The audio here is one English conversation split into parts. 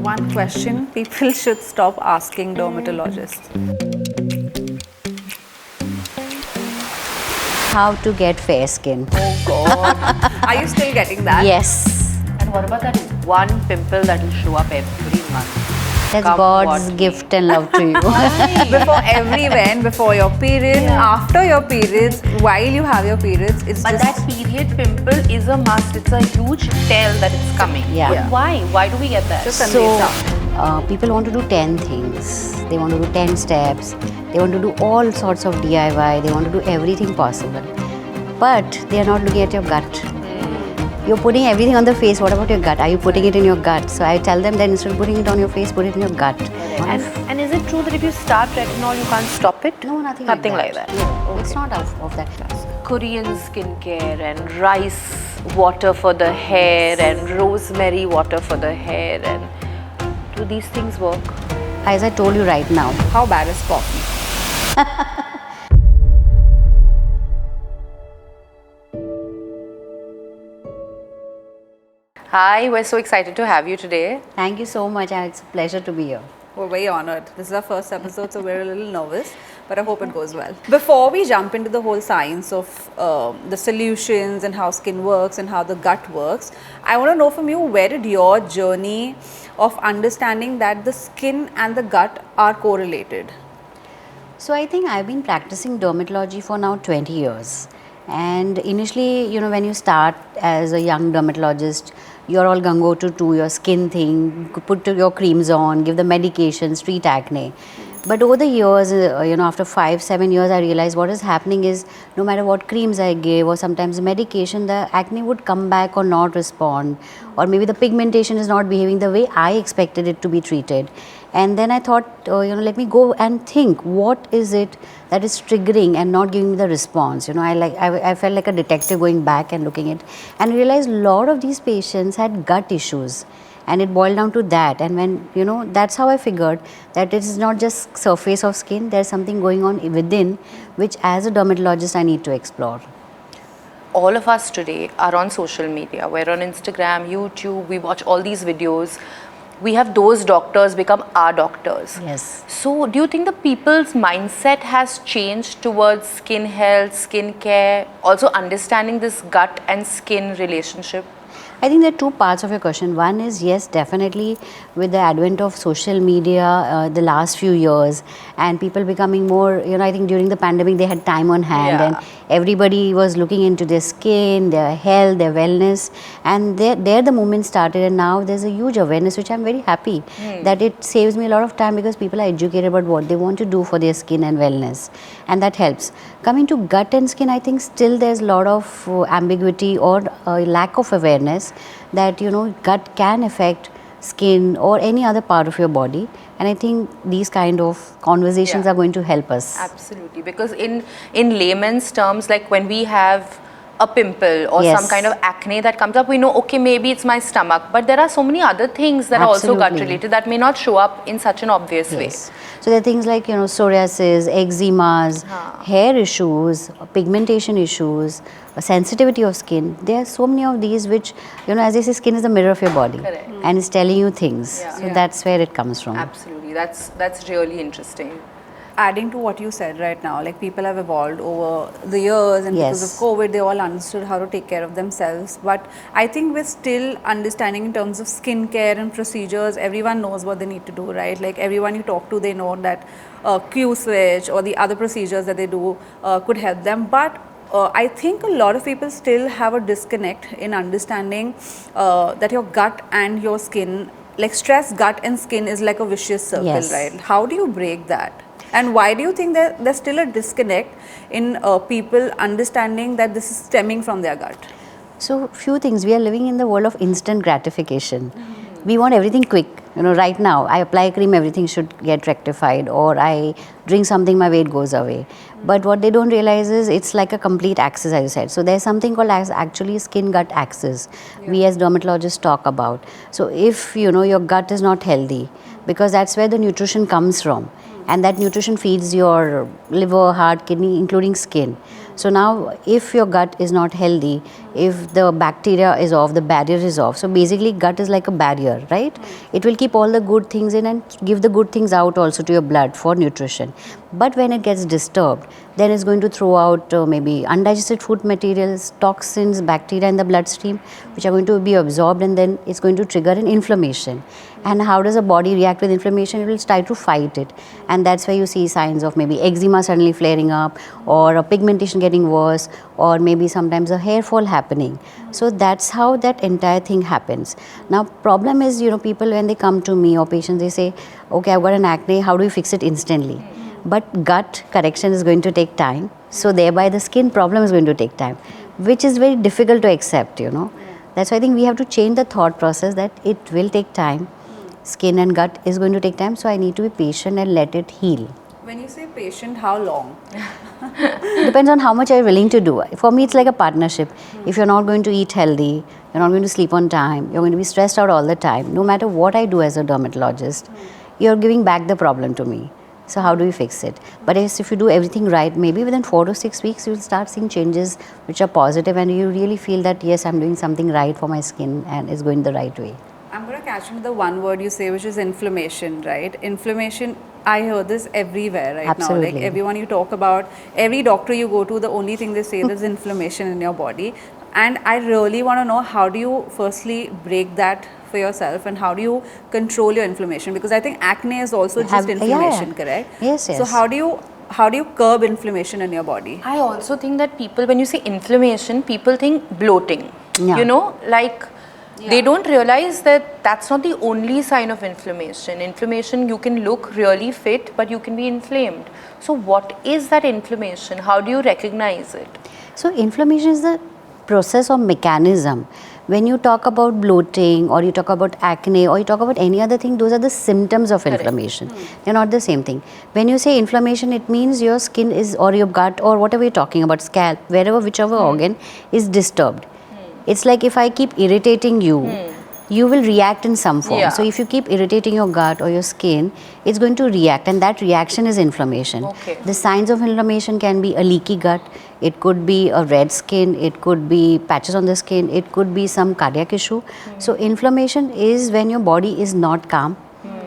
one question people should stop asking dermatologists. How to get fair skin. Oh God. Are you still getting that? Yes. And what about that one pimple that will show up every month? That's Come God's what gift and love to you. Before every event, before your period, after your periods, while you have your periods, it's But just... that period pimple is a must. It's a huge tell that it's coming. Yeah. But why? Why do we get that? Just So, people want to do 10 things. They want to do 10 steps. They want to do all sorts of DIY. They want to do everything possible. But they are not looking at your gut. You're putting everything on the face. What about your gut? Are you putting it in your gut? So I tell them that instead of putting it on your face, put it in your gut. And is it true that if you start retinol, you can't stop it? No, nothing like that. No, it's not of that class. Korean skincare and rice water for the hair and rosemary water for the hair. And do these things work? As I told you right now. How bad is coffee? Hi, we're so excited to have you today. Thank you so much. It's a pleasure to be here. We're very honored. This is our first episode, so we're a little nervous, but I hope it goes well. Before we jump into the whole science of the solutions and how skin works and how the gut works, I want to know from you, where did your journey of understanding that the skin and the gut are correlated? So I think I've been practicing dermatology for now 20 years. And initially, when you start as a young dermatologist, you're all gung-ho to do your skin thing, put your creams on, give the medications, treat acne. But over the years, after 5-7 years, I realized what is happening is no matter what creams I gave or sometimes medication, the acne would come back or not respond, or maybe the pigmentation is not behaving the way I expected it to be treated. And then I thought, let me go and think, what is it that is triggering and not giving me the response? I felt like a detective going back and looking at, and realized a lot of these patients had gut issues. And it boiled down to that. And when, that's how I figured that it is not just surface of skin, there's something going on within, which as a dermatologist, I need to explore. All of us today are on social media. We're on Instagram, YouTube, we watch all these videos. We have those doctors become our doctors. Yes. So do you think the people's mindset has changed towards skin health, skin care, also understanding this gut and skin relationship? I think there are two parts of your question. One is, yes, definitely with the advent of social media the last few years and people becoming more, I think during the pandemic they had time on hand and everybody was looking into their skin, their health, their wellness, and there the movement started, and now there's a huge awareness, which I'm very happy that it saves me a lot of time because people are educated about what they want to do for their skin and wellness, and that helps. Coming to gut and skin, I think still there's a lot of ambiguity or lack of awareness that gut can affect skin or any other part of your body, and I think these kind of conversations are going to help us. Absolutely, because in layman's terms, like when we have a pimple or some kind of acne that comes up, we know, okay, maybe it's my stomach, but there are so many other things that are also gut related that may not show up in such an obvious way. So there are things like psoriasis, eczemas, hair issues, pigmentation issues, sensitivity of skin. There are so many of these which, as they say, skin is the mirror of your body. Correct. And it's telling you things. So that's where it comes from. Absolutely, that's really interesting. Adding to what you said right now, like people have evolved over the years, and because of COVID, they all understood how to take care of themselves. But I think we're still understanding in terms of skincare and procedures, everyone knows what they need to do, right? Like everyone you talk to, they know that Q-switch or the other procedures that they do could help them. But I think a lot of people still have a disconnect in understanding that your gut and your skin, like stress, gut and skin is like a vicious circle, right? How do you break that? And why do you think that there's still a disconnect in people understanding that this is stemming from their gut? So, few things. We are living in the world of instant gratification. We want everything quick. Right now, I apply a cream, everything should get rectified, or I drink something, my weight goes away. But what they don't realize is it's like a complete axis, as you said. So there's something called actually skin-gut axis. We as dermatologists talk about. So if your gut is not healthy, because that's where the nutrition comes from, and that nutrition feeds your liver, heart, kidney, including skin. So now if your gut is not healthy, if the bacteria is off, the barrier is off. So basically gut is like a barrier, right? It will keep all the good things in and give the good things out also to your blood for nutrition. But when it gets disturbed, then it's going to throw out maybe undigested food materials, toxins, bacteria in the bloodstream, which are going to be absorbed, and then it's going to trigger an inflammation. And how does a body react with inflammation? It will try to fight it. And that's why you see signs of maybe eczema suddenly flaring up, or a pigmentation getting worse, or maybe sometimes a hair fall happening. So that's how that entire thing happens. Now problem is, people when they come to me or patients, they say, okay, I've got an acne, how do you fix it instantly? But gut correction is going to take time. So thereby the skin problem is going to take time, which is very difficult to accept, That's why I think we have to change the thought process that it will take time. Skin and gut is going to take time, so I need to be patient and let it heal. When you say patient, how long? Depends on how much you're willing to do. For me, it's like a partnership. If you're not going to eat healthy, you're not going to sleep on time, you're going to be stressed out all the time, no matter what I do as a dermatologist, you're giving back the problem to me. So how do we fix it? But if you do everything right, maybe within 4 to 6 weeks, you'll start seeing changes which are positive, and you really feel that, yes, I'm doing something right for my skin and it's going the right way. I'm going to catch on the one word you say, which is inflammation, right? Inflammation, I hear this everywhere right Absolutely. now. Like everyone you talk about, every doctor you go to, the only thing they say is inflammation in your body. And I really want to know, how do you firstly break that for yourself, and how do you control your inflammation? Because I think acne is also just inflammation, correct? Yes. So how do you curb inflammation in your body? I also think that people, when you say inflammation, people think bloating. Yeah. They don't realize that that's not the only sign of inflammation. Inflammation, you can look really fit, but you can be inflamed. So what is that inflammation? How do you recognize it? So inflammation is the process or mechanism. When you talk about bloating, or you talk about acne, or you talk about any other thing, those are the symptoms of inflammation. They're not the same thing. When you say inflammation, it means your skin is, or your gut, or whatever you're talking about, scalp, whichever organ is disturbed. It's like if I keep irritating you, you will react in some form. Yeah. So if you keep irritating your gut or your skin, it's going to react, and that reaction is inflammation. Okay. The signs of inflammation can be a leaky gut, it could be a red skin, it could be patches on the skin, it could be some cardiac issue. So inflammation is when your body is not calm,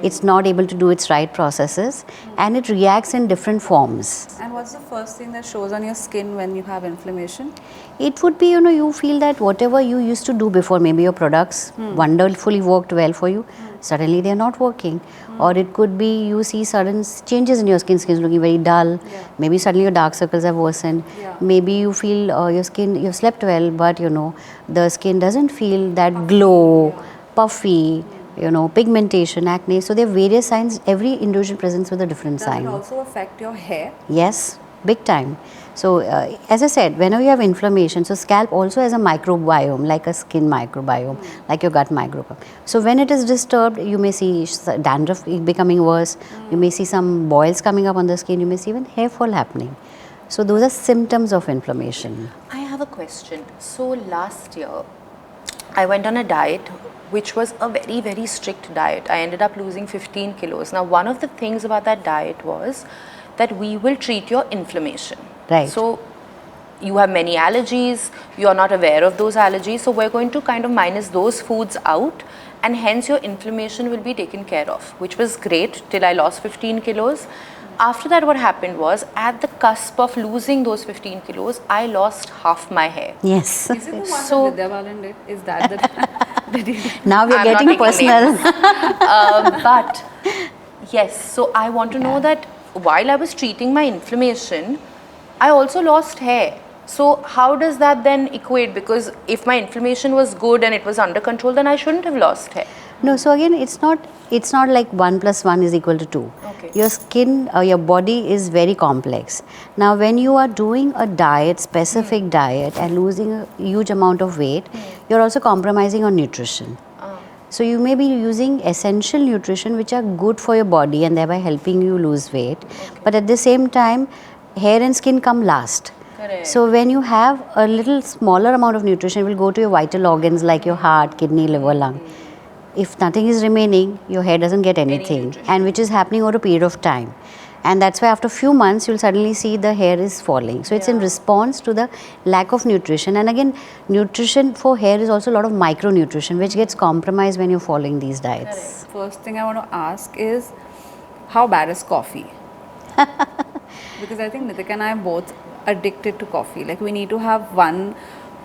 it's not able to do its right processes, and it reacts in different forms. And what's the first thing that shows on your skin when you have inflammation? It would be, you feel that whatever you used to do before, maybe your products wonderfully worked well for you, suddenly they're not working. Or it could be you see sudden changes in your skin is looking very dull. Maybe suddenly your dark circles have worsened. Maybe you feel your skin, you've slept well, but the skin doesn't feel that glow, puffy, pigmentation, acne. So there are various signs. Every individual presents with a different sign. Does it also affect your hair? Yes, big time. So as I said, whenever you have inflammation, so scalp also has a microbiome, like a skin microbiome, like your gut microbiome. So when it is disturbed, you may see dandruff becoming worse, you may see some boils coming up on the skin, you may see even hair fall happening. So those are symptoms of inflammation. I have a question. So last year, I went on a diet which was a very, very strict diet. I ended up losing 15 kilos. Now, one of the things about that diet was that we will treat your inflammation. Right. So you have many allergies, you are not aware of those allergies, so we're going to kind of minus those foods out, and hence your inflammation will be taken care of, which was great till I lost 15 kilos. After that, what happened was, at the cusp of losing those 15 kilos, I lost half my hair. Yes. Is it the one So- that Vidya Balan did? Is that the... Now we are I'm getting not taking personal. names. But yes, so I want to know that while I was treating my inflammation, I also lost hair. So how does that then equate? Because if my inflammation was good and it was under control, then I shouldn't have lost hair. No, so again, it's not like 1 + 1 is equal to 2. Okay. Your skin, your body is very complex. Now, when you are doing a diet, specific diet, and losing a huge amount of weight, you're also compromising on nutrition. So you may be using essential nutrition which are good for your body and thereby helping you lose weight. But at the same time, hair and skin come last. Correct. So when you have a little smaller amount of nutrition, it will go to your vital organs like your heart, kidney, liver, lung. If nothing is remaining, your hair doesn't get anything, nutrition. and which is happening over a period of time. And that's why after a few months you'll suddenly see the hair is falling. So it's in response to the lack of nutrition. And again, nutrition for hair is also a lot of micronutrition which gets compromised when you're following these diets. First thing I want to ask is, how bad is coffee? Because I think Nitika and I are both addicted to coffee. Like, we need to have one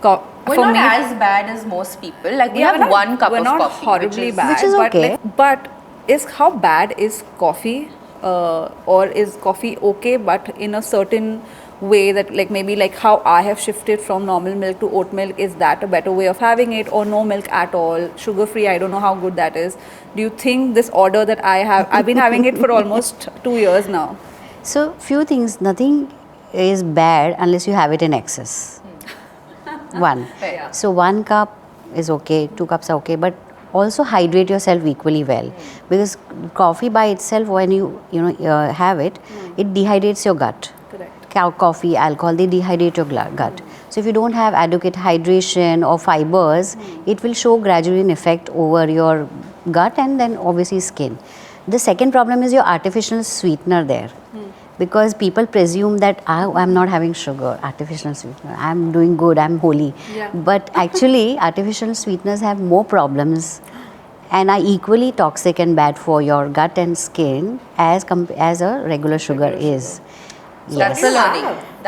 cup. We're not as bad as most people. Like, we have one cup of coffee. We're not horribly bad. Which is okay. But how bad is coffee? Or is coffee okay, but in a certain way that, like, maybe like how I have shifted from normal milk to oat milk, is that a better way of having it, or no milk at all, sugar free? I don't know how good that is. Do you think this order that I have, I've been having it for almost 2 years now. So few things, nothing is bad unless you have it in excess. One. Yeah. So 1 cup is okay, 2 cups are okay, but also hydrate yourself equally well, because coffee by itself, when you have it, it dehydrates your gut. Correct. Coffee, alcohol, they dehydrate your gut. So if you don't have adequate hydration or fibers, it will show gradually an effect over your gut and then obviously skin. The second problem is your artificial sweetener there. Because people presume that I'm not having sugar, artificial sweetener, I'm doing good, I'm holy. Yeah. But actually, artificial sweeteners have more problems and are equally toxic and bad for your gut and skin as a regular sugar is. That's Yes. a learning.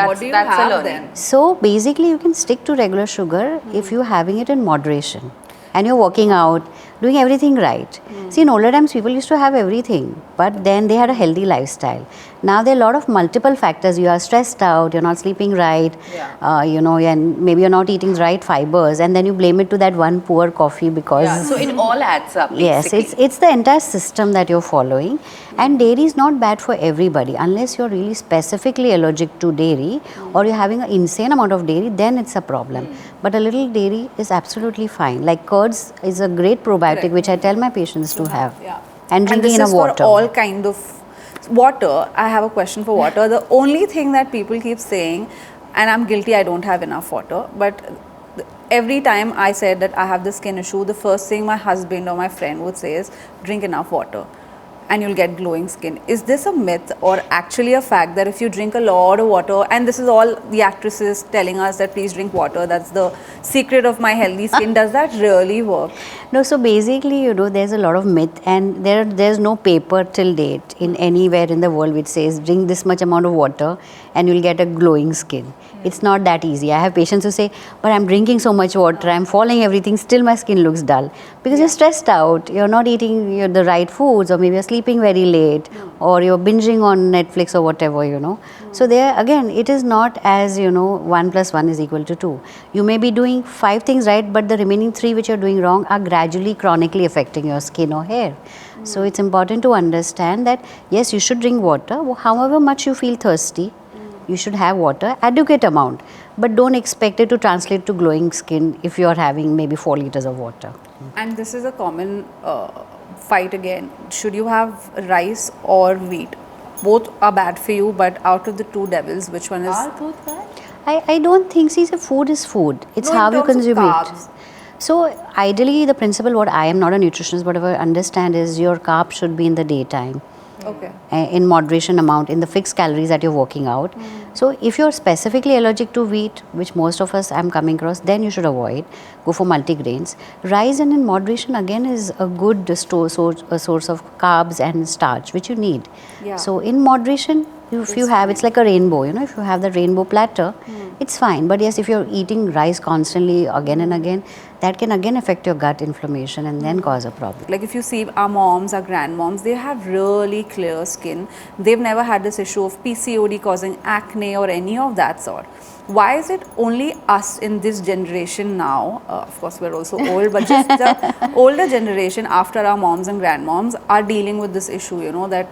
What do you That's a have learning. then? So basically, you can stick to regular sugar if you're having it in moderation and you're working out, doing everything right. See, in older times, people used to have everything, but then they had a healthy lifestyle. Now there are a lot of multiple factors. You are stressed out, you're not sleeping right, and maybe you're not eating the right fibers, and then you blame it to that one poor coffee because... Yeah, so it all adds up. Yes, it's the entire system that you're following, and dairy is not bad for everybody unless you're really specifically allergic to dairy or you're having an insane amount of dairy, then it's a problem. But a little dairy is absolutely fine. Like curds is a great probiotic which I tell my patients to have, and drinking this in is a water. for all kind of water. I have a question for water. The only thing that people keep saying, and I'm guilty, I don't have enough water, but every time I said that I have the skin issue, the first thing my husband or my friend would say is, drink enough water and you'll get glowing skin. Is this a myth or actually a fact that if you drink a lot of water, and this is all the actresses telling us that please drink water, that's the secret of my healthy skin, does that really work? No, so basically, there's a lot of myth, and there's no paper till date in anywhere in the world which says drink this much amount of water and you'll get a glowing skin. It's not that easy. I have patients who say, but I'm drinking so much water, I'm following everything, still my skin looks dull. Because you're stressed out, you're not eating the right foods, or maybe you're sleeping very late, or you're binging on Netflix or whatever, So there, again, it is not as, 1 + 1 is equal to 2. You may be doing 5 things right, but the remaining 3 which you're doing wrong are gradually, chronically affecting your skin or hair. So it's important to understand that, yes, you should drink water, however much you feel thirsty. You should have water, adequate amount, but don't expect it to translate to glowing skin if you're having maybe 4 liters of water. And this is a common fight again. Should you have rice or wheat? Both are bad for you, but out of the two devils, which one is? Are both bad? I don't think, food is food. It's No, how in you terms of consume carbs. it. So ideally, the principle, what I am not a nutritionist, but what I understand is your carb should be in the daytime. Okay. In moderation amount, in the fixed calories that you're working out. So if you're specifically allergic to wheat, which most of us I'm coming across, then you should avoid. Go for multigrains. Rice, and in moderation again, is a good source of carbs and starch which you need. Yeah. So in moderation, if you have, it's like a rainbow, if you have the rainbow platter, it's fine. But yes, if you're eating rice constantly again and again, that can again affect your gut inflammation and then cause a problem. Like if you see our moms, our grandmoms, they have really clear skin. They've never had this issue of PCOD causing acne or any of that sort. Why is it only us in this generation now, of course we're also old, but just the older generation after our moms and grandmoms are dealing with this issue, that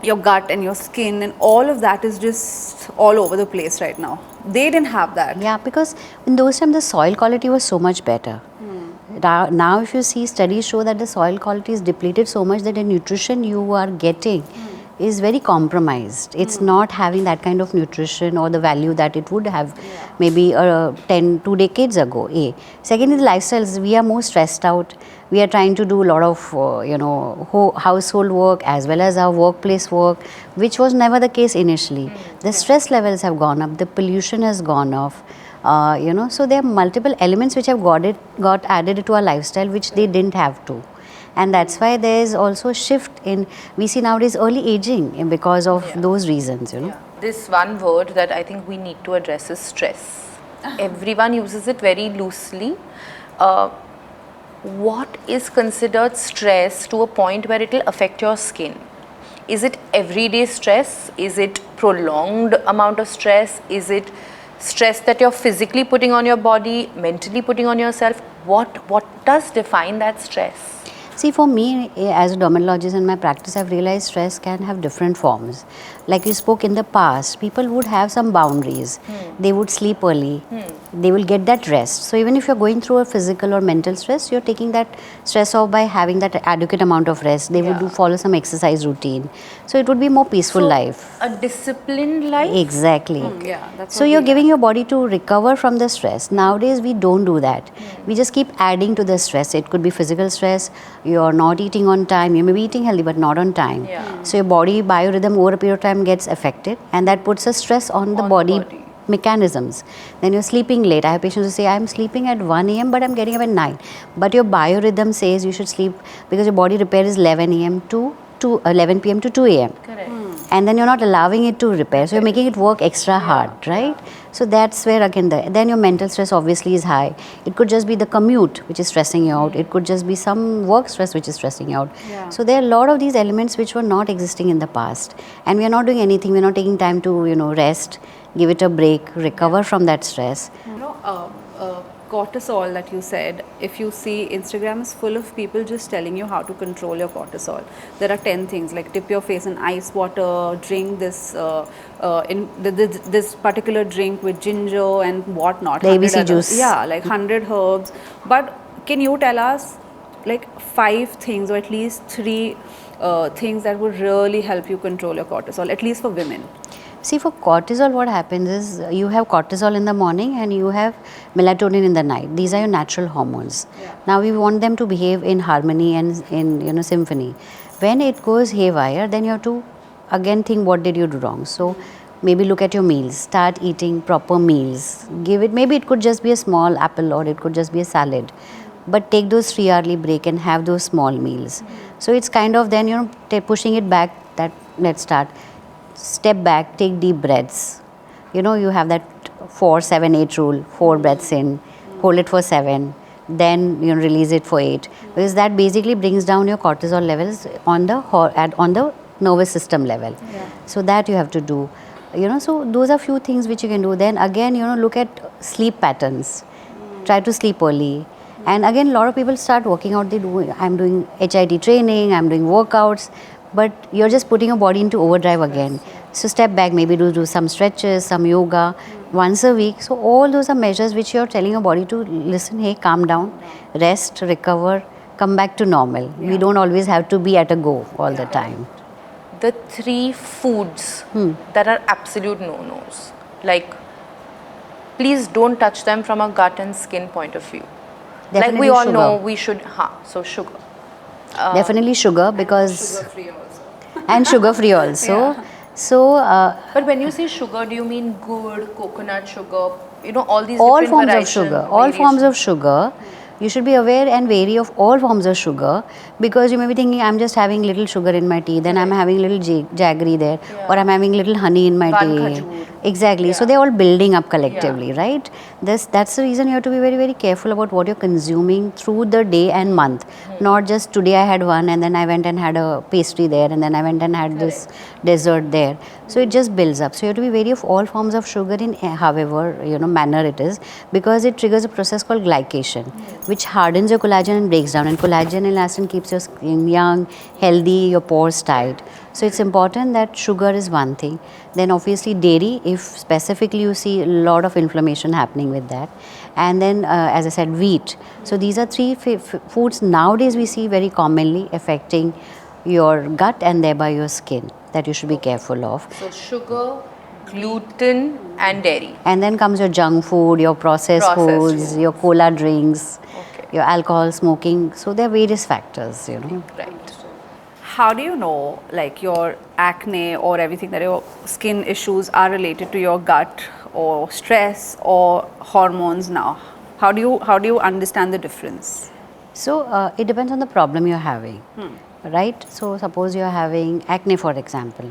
your gut and your skin and all of that is just all over the place right now. They didn't have that. Yeah, because in those times the soil quality was so much better. Now if you see, studies show that the soil quality is depleted so much that the nutrition you are getting is very compromised. It's not having that kind of nutrition or the value that it would have maybe 2 decades ago. A. Second is lifestyles. We are more stressed out. We are trying to do a lot of household work as well as our workplace work, which was never the case initially. The stress levels have gone up. The pollution has gone off. So there are multiple elements which have got added to our lifestyle which they didn't have to. And that's why there is also a shift in, we see nowadays early aging because of those reasons, This one word that I think we need to address is stress. Everyone uses it very loosely. What is considered stress to a point where it will affect your skin? Is it everyday stress? Is it prolonged amount of stress? Is it stress that you're physically putting on your body, mentally putting on yourself? What does define that stress? See, for me, as a dermatologist in my practice, I've realized stress can have different forms. Like you spoke in the past, people would have some boundaries. They would sleep early. They will get that rest. So even if you're going through a physical or mental stress, you're taking that stress off by having that adequate amount of rest. They would follow some exercise routine. So it would be more peaceful life. A disciplined life? Exactly. That's so you're giving your body to recover from the stress. Nowadays, we don't do that. We just keep adding to the stress. It could be physical stress. You're not eating on time. You may be eating healthy, but not on time. So your body biorhythm over a period of time gets affected, and that puts a stress on the body mechanisms. Then you're sleeping late. I have patients who say, I'm sleeping at 1 a.m. but I'm getting up at 9. But your biorhythm says you should sleep because your body repair is 11 a.m. to 11 p.m. to 2 a.m. Correct. And then you're not allowing it to repair. So you're making it work extra hard, right? So that's where again, then your mental stress obviously is high. It could just be the commute which is stressing you out. It could just be some work stress which is stressing you out. So there are a lot of these elements which were not existing in the past. And we are not doing anything. We're not taking time to, rest, give it a break, recover from that stress. Cortisol that you said, if you see, Instagram is full of people just telling you how to control your cortisol. There are 10 things like dip your face in ice water, drink this this particular drink with ginger and whatnot. The ABC juice. Yeah, like 100 herbs. But can you tell us like 5 things or at least 3 things that would really help you control your cortisol, at least for women? See, for cortisol, what happens is you have cortisol in the morning and you have melatonin in the night. These are your natural hormones. Now, we want them to behave in harmony and in symphony. When it goes haywire, then you have to again think, what did you do wrong? So maybe look at your meals. Start eating proper meals. Give it, maybe it could just be a small apple or it could just be a salad. But take those 3-hourly break and have those small meals. So it's kind of then, pushing it back that let's start. Step back, take deep breaths. You have that 4-7-8 rule. 4 breaths in, hold it for 7, then release it for 8. Because that basically brings down your cortisol levels on the nervous system level. So that you have to do. So those are few things which you can do. Then again, look at sleep patterns. Try to sleep early. And again, a lot of people start working out. I'm doing HIIT training, I'm doing workouts. But you're just putting your body into overdrive again. So step back, maybe do some stretches, some yoga once a week. So all those are measures which you're telling your body to listen, hey, calm down, rest, recover, come back to normal. We don't always have to be at a go all the time. The 3 foods that are absolute no-nos, like please don't touch them from a gut and skin point of view. Definitely like we all sugar. know we should, so sugar. Definitely sugar because... Sugar-free also. And sugar-free also. So... but when you say sugar, do you mean good, coconut sugar, all these all different forms of variations, sugar. All forms of sugar. You should be aware and wary of all forms of sugar, because you may be thinking, I'm just having little sugar in my tea, then I'm having little jaggery there, or I'm having little honey in my tea. Exactly. So they're all building up collectively, right? That's the reason you have to be very, very careful about what you're consuming through the day and month. Not just today I had one and then I went and had a pastry there and then I went and had this dessert there. So it just builds up. So you have to be wary of all forms of sugar in however manner it is, because it triggers a process called glycation, which hardens your collagen and breaks down. And collagen and elastin keeps your skin young, healthy, your pores tight. So it's important that sugar is one thing. Then obviously dairy, if specifically you see a lot of inflammation happening with that. And then as I said, wheat. So these are 3 foods nowadays we see very commonly affecting your gut and thereby your skin that you should be careful of. So sugar, gluten and dairy. And then comes your junk food, your processed foods, your cola drinks, your alcohol, smoking. So there are various factors, you know. Right. How do you know like your acne or everything that your skin issues are related to your gut or stress or hormones now? How do you understand the difference? So it depends on the problem you're having, right? So suppose you're having acne, for example.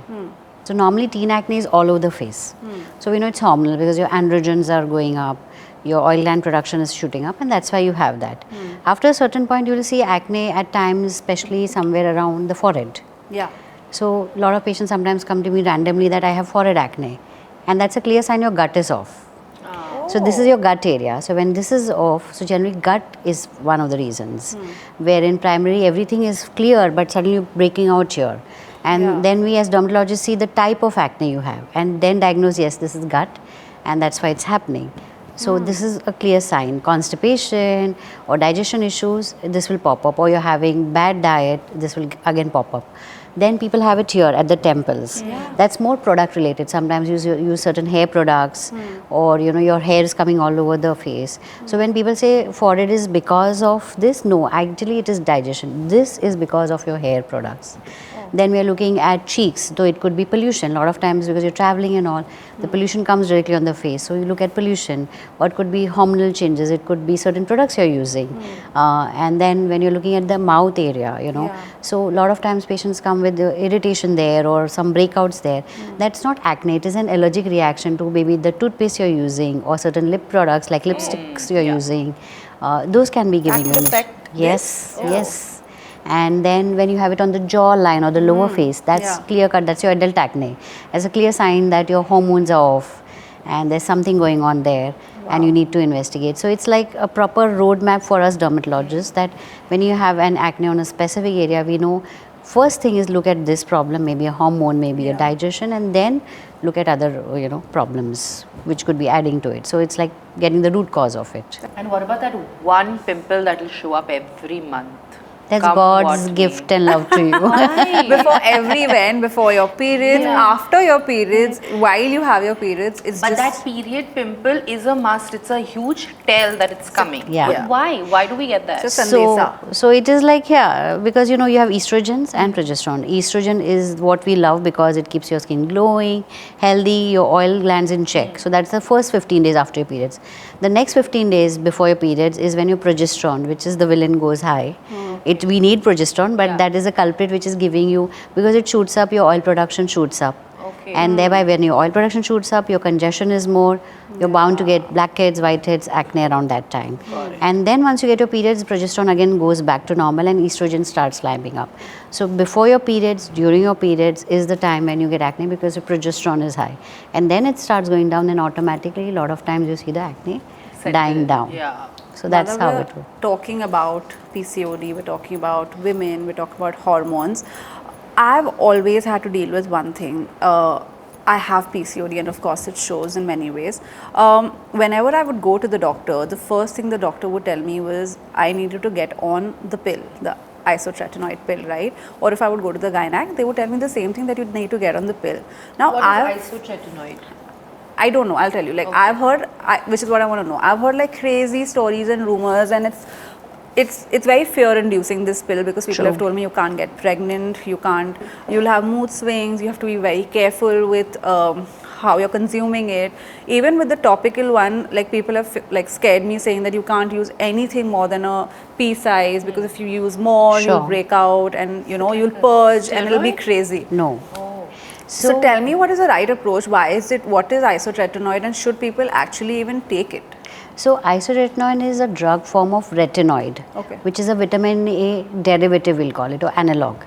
So normally teen acne is all over the face. So we know it's hormonal because your androgens are going up, your oil gland production is shooting up, and that's why you have that. After a certain point, you will see acne at times, especially somewhere around the forehead. Yeah. So a lot of patients sometimes come to me randomly that I have forehead acne, and that's a clear sign your gut is off. So this is your gut area. So when this is off, so generally gut is one of the reasons, wherein primary everything is clear, but suddenly breaking out here. And then we as dermatologists see the type of acne you have and then diagnose, yes, this is gut and that's why it's happening. So this is a clear sign. Constipation or digestion issues, this will pop up, or you're having bad diet, this will again pop up. Then people have it here at the temples. That's more product related. Sometimes you use certain hair products, or you know your hair is coming all over the face. So when people say forehead is because of this, no, actually it is digestion. This is because of your hair products. Then we are looking at cheeks, though it could be pollution. A lot of times because you're traveling and all, the pollution comes directly on the face. So you look at pollution, or it could be hormonal changes, it could be certain products you're using. And then when you're looking at the mouth area, you know, so a lot of times patients come with the irritation there or some breakouts there. That's not acne, it is an allergic reaction to maybe the toothpaste you're using or certain lip products like lipsticks you're using. Those can be giving you. Yes, yes. And then when you have it on the jawline or the lower face, that's clear cut, that's your adult acne. It's a clear sign that your hormones are off and there's something going on there and you need to investigate. So it's like a proper roadmap for us dermatologists that when you have an acne on a specific area, we know first thing is look at this problem, maybe a hormone, maybe a digestion, and then look at other, you know, problems which could be adding to it. So it's like getting the root cause of it. And what about that one pimple that will show up every month? That's God's gift and love to you. Before every event, before your periods, after your periods, while you have your periods, it's but just... that period pimple is a must. It's a huge tell that it's coming. Yeah. Why? Why do we get that? So it is like, because you know you have estrogens and progesterone. Estrogen is what we love because it keeps your skin glowing, healthy, your oil glands in check. So that's the first 15 days after your periods. The next 15 days before your periods is when your progesterone, which is the villain, goes high. We need progesterone, but that is a culprit which is giving you, because it shoots up, your oil production shoots up. And thereby when your oil production shoots up, your congestion is more, you're bound to get blackheads, whiteheads, acne around that time. And then once you get your periods, progesterone again goes back to normal and estrogen starts climbing up. So before your periods, during your periods is the time when you get acne because your progesterone is high. And then it starts going down, and automatically a lot of times you see the acne dying down. So that's how it works. Talking about PCOD, we're talking about women, we're talking about hormones. I've always had to deal with one thing. I have PCOD, and of course it shows in many ways. Whenever I would go to the doctor, the first thing the doctor would tell me was I needed to get on the pill, the Isotretinoid pill, right? Or if I would go to the gynac, they would tell me the same thing, that you need to get on the pill. Now, what is Isotretinoid? I don't know, I'll tell you. Like I've heard, which is what I want to know. I've heard like crazy stories and rumors, and it's very fear-inducing, this pill, because people have told me you can't get pregnant, you'll have mood swings, you have to be very careful with how you're consuming it. Even with the topical one, like people have like scared me, saying that you can't use anything more than a pea size, because if you use more, you'll break out, and you know you'll purge, and it'll be crazy. No. So tell me, what is the right approach? What is isotretinoid, and should people actually even take it? So isotretinoin is a drug form of retinoid, which is a vitamin A derivative, we'll call it, or analog.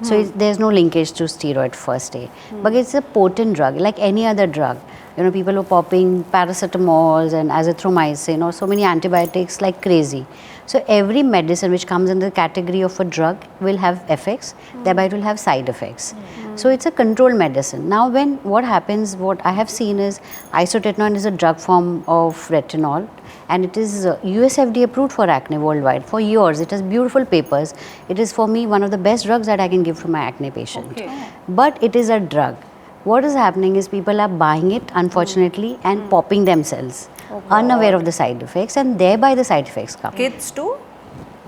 So there's no linkage to steroid first A. But it's a potent drug, like any other drug. You know, people are popping paracetamols and azithromycin or so many antibiotics like crazy. So every medicine which comes in the category of a drug will have effects, thereby it will have side effects. So it's a controlled medicine. Now what happens, what I have seen is Isotretinoin is a drug form of retinol, and it is US FDA approved for acne worldwide for years. It has beautiful papers. It is for me one of the best drugs that I can give to my acne patient. Okay. But it is a drug. What is happening is people are buying it, unfortunately, and popping themselves, unaware of the side effects, and thereby the side effects come. Kids too?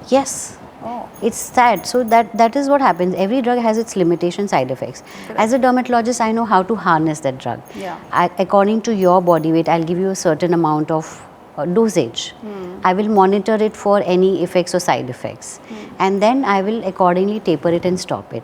Yes. Oh. It's sad. So that is what happens. Every drug has its limitation side effects. Correct. As a dermatologist, I know how to harness that drug. Yeah. According to your body weight, I'll give you a certain amount of dosage. I will monitor it for any effects or side effects. And then I will accordingly taper it and stop it.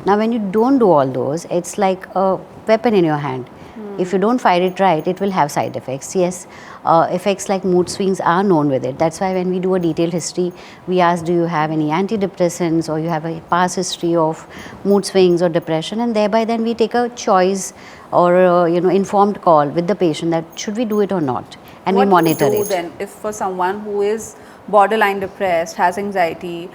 Now when you don't do all those, it's like a weapon in your hand. If you don't fire it right, it will have side effects. Yes, effects like mood swings are known with it. That's why when we do a detailed history, we ask, do you have any antidepressants, or you have a past history of mood swings or depression, and thereby then we take a choice or informed call with the patient that should we do it or not, and we monitor what do you it. do then if for someone who is borderline depressed, has anxiety,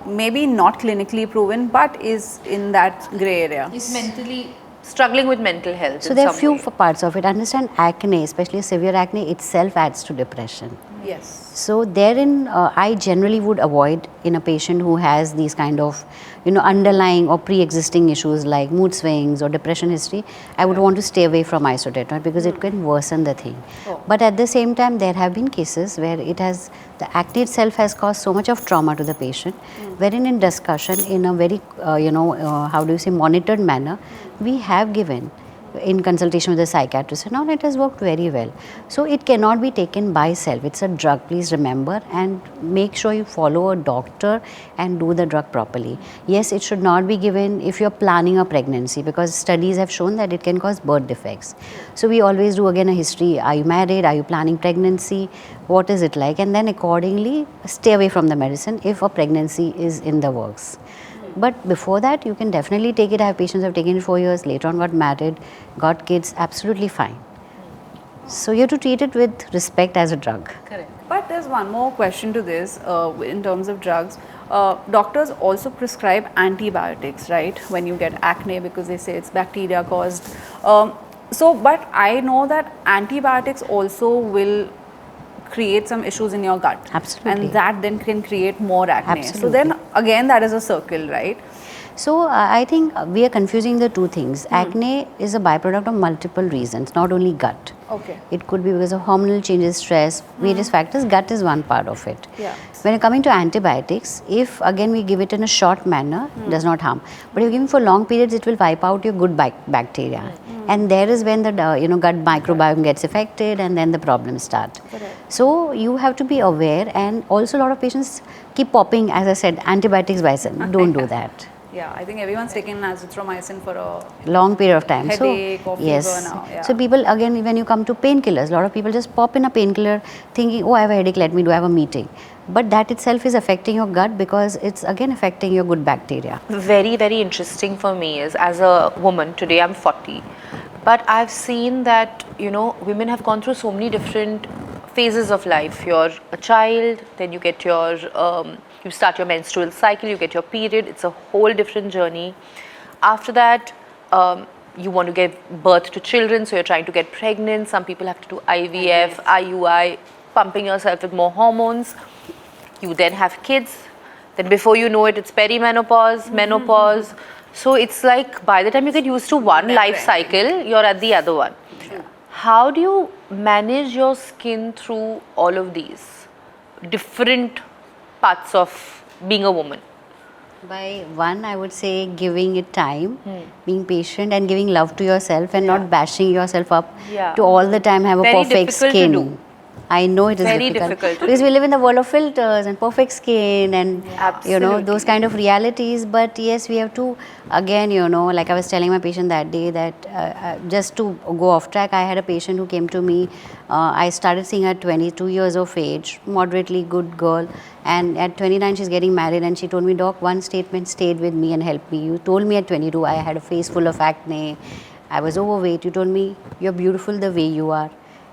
maybe not clinically proven, but is in that gray area? Is mentally struggling with mental health. So there are few parts of it. Understand, acne, especially severe acne, itself adds to depression. Yes. So therein, I generally would avoid in a patient who has these kind of, underlying or pre-existing issues like mood swings or depression history. I would want to stay away from Isotretinoin because it can worsen the thing. Oh. But at the same time, there have been cases where the acne itself has caused so much of trauma to the patient, wherein in discussion, in a very, monitored manner, we have given in consultation with the psychiatrist, and all it has worked very well. So it cannot be taken by self. It's a drug, please remember, and make sure you follow a doctor and do the drug properly. Yes, it should not be given if you're planning a pregnancy, because studies have shown that it can cause birth defects. So we always do again a history. Are you married? Are you planning pregnancy? What is it like? And then accordingly stay away from the medicine if a pregnancy is in the works. But before that, you can definitely take it. I have patients who have taken it 4 years, later on got married, got kids, absolutely fine. So you have to treat it with respect as a drug. Correct. But there's one more question to this in terms of drugs. Doctors also prescribe antibiotics, right, when you get acne, because they say it's bacteria caused. But I know that antibiotics also will create some issues in your gut. Absolutely. And that then can create more acne. Absolutely. So then again, that is a circle, right? So I think we are confusing the two things. Acne is a byproduct of multiple reasons, not only gut. Okay. It could be because of hormonal changes, stress, various factors. Gut is one part of it. Yeah. When you're coming to antibiotics, if again we give it in a short manner, does not harm. But if you're giving for long periods, it will wipe out your good bacteria. And there is when the gut microbiome gets affected, and then the problems start. Correct. So you have to be aware, and also a lot of patients keep popping, as I said, antibiotics by itself. Don't do that. Yeah, I think everyone's taken azithromycin for a Long period of time. headache or fever yes. now. Yeah. So people, again, when you come to painkillers, a lot of people just pop in a painkiller thinking, oh, I have a headache, let me do, I have a meeting. But that itself is affecting your gut, because it's again affecting your good bacteria. Very, very interesting for me is, as a woman, today I'm 40, but I've seen that, women have gone through so many different phases of life. You're a child, then you get your, you start your menstrual cycle, you get your period. It's a whole different journey. After that, you want to give birth to children, so you're trying to get pregnant. Some people have to do IVF, IUI, pumping yourself with more hormones. You then have kids. Then before you know it, it's perimenopause, menopause. So it's like by the time you get used to one life cycle, you're at the other one. How do you manage your skin through all of these different parts of being a woman? By one, I would say giving it time, being patient, and giving love to yourself, and not bashing yourself up to all the time have a Very perfect difficult skin. to do. I know it is Very difficult difficult to because do. we live in the world of filters and perfect skin and Absolutely. those kind of realities. But yes, we have to again, like I was telling my patient that day that just to go off track, I had a patient who came to me. I started seeing her at 22 years of age, moderately good girl, and at 29 she's getting married, and she told me, Doc, one statement stayed with me and helped me. You told me at 22 I had a face full of acne, I was overweight. You told me you're beautiful the way you are.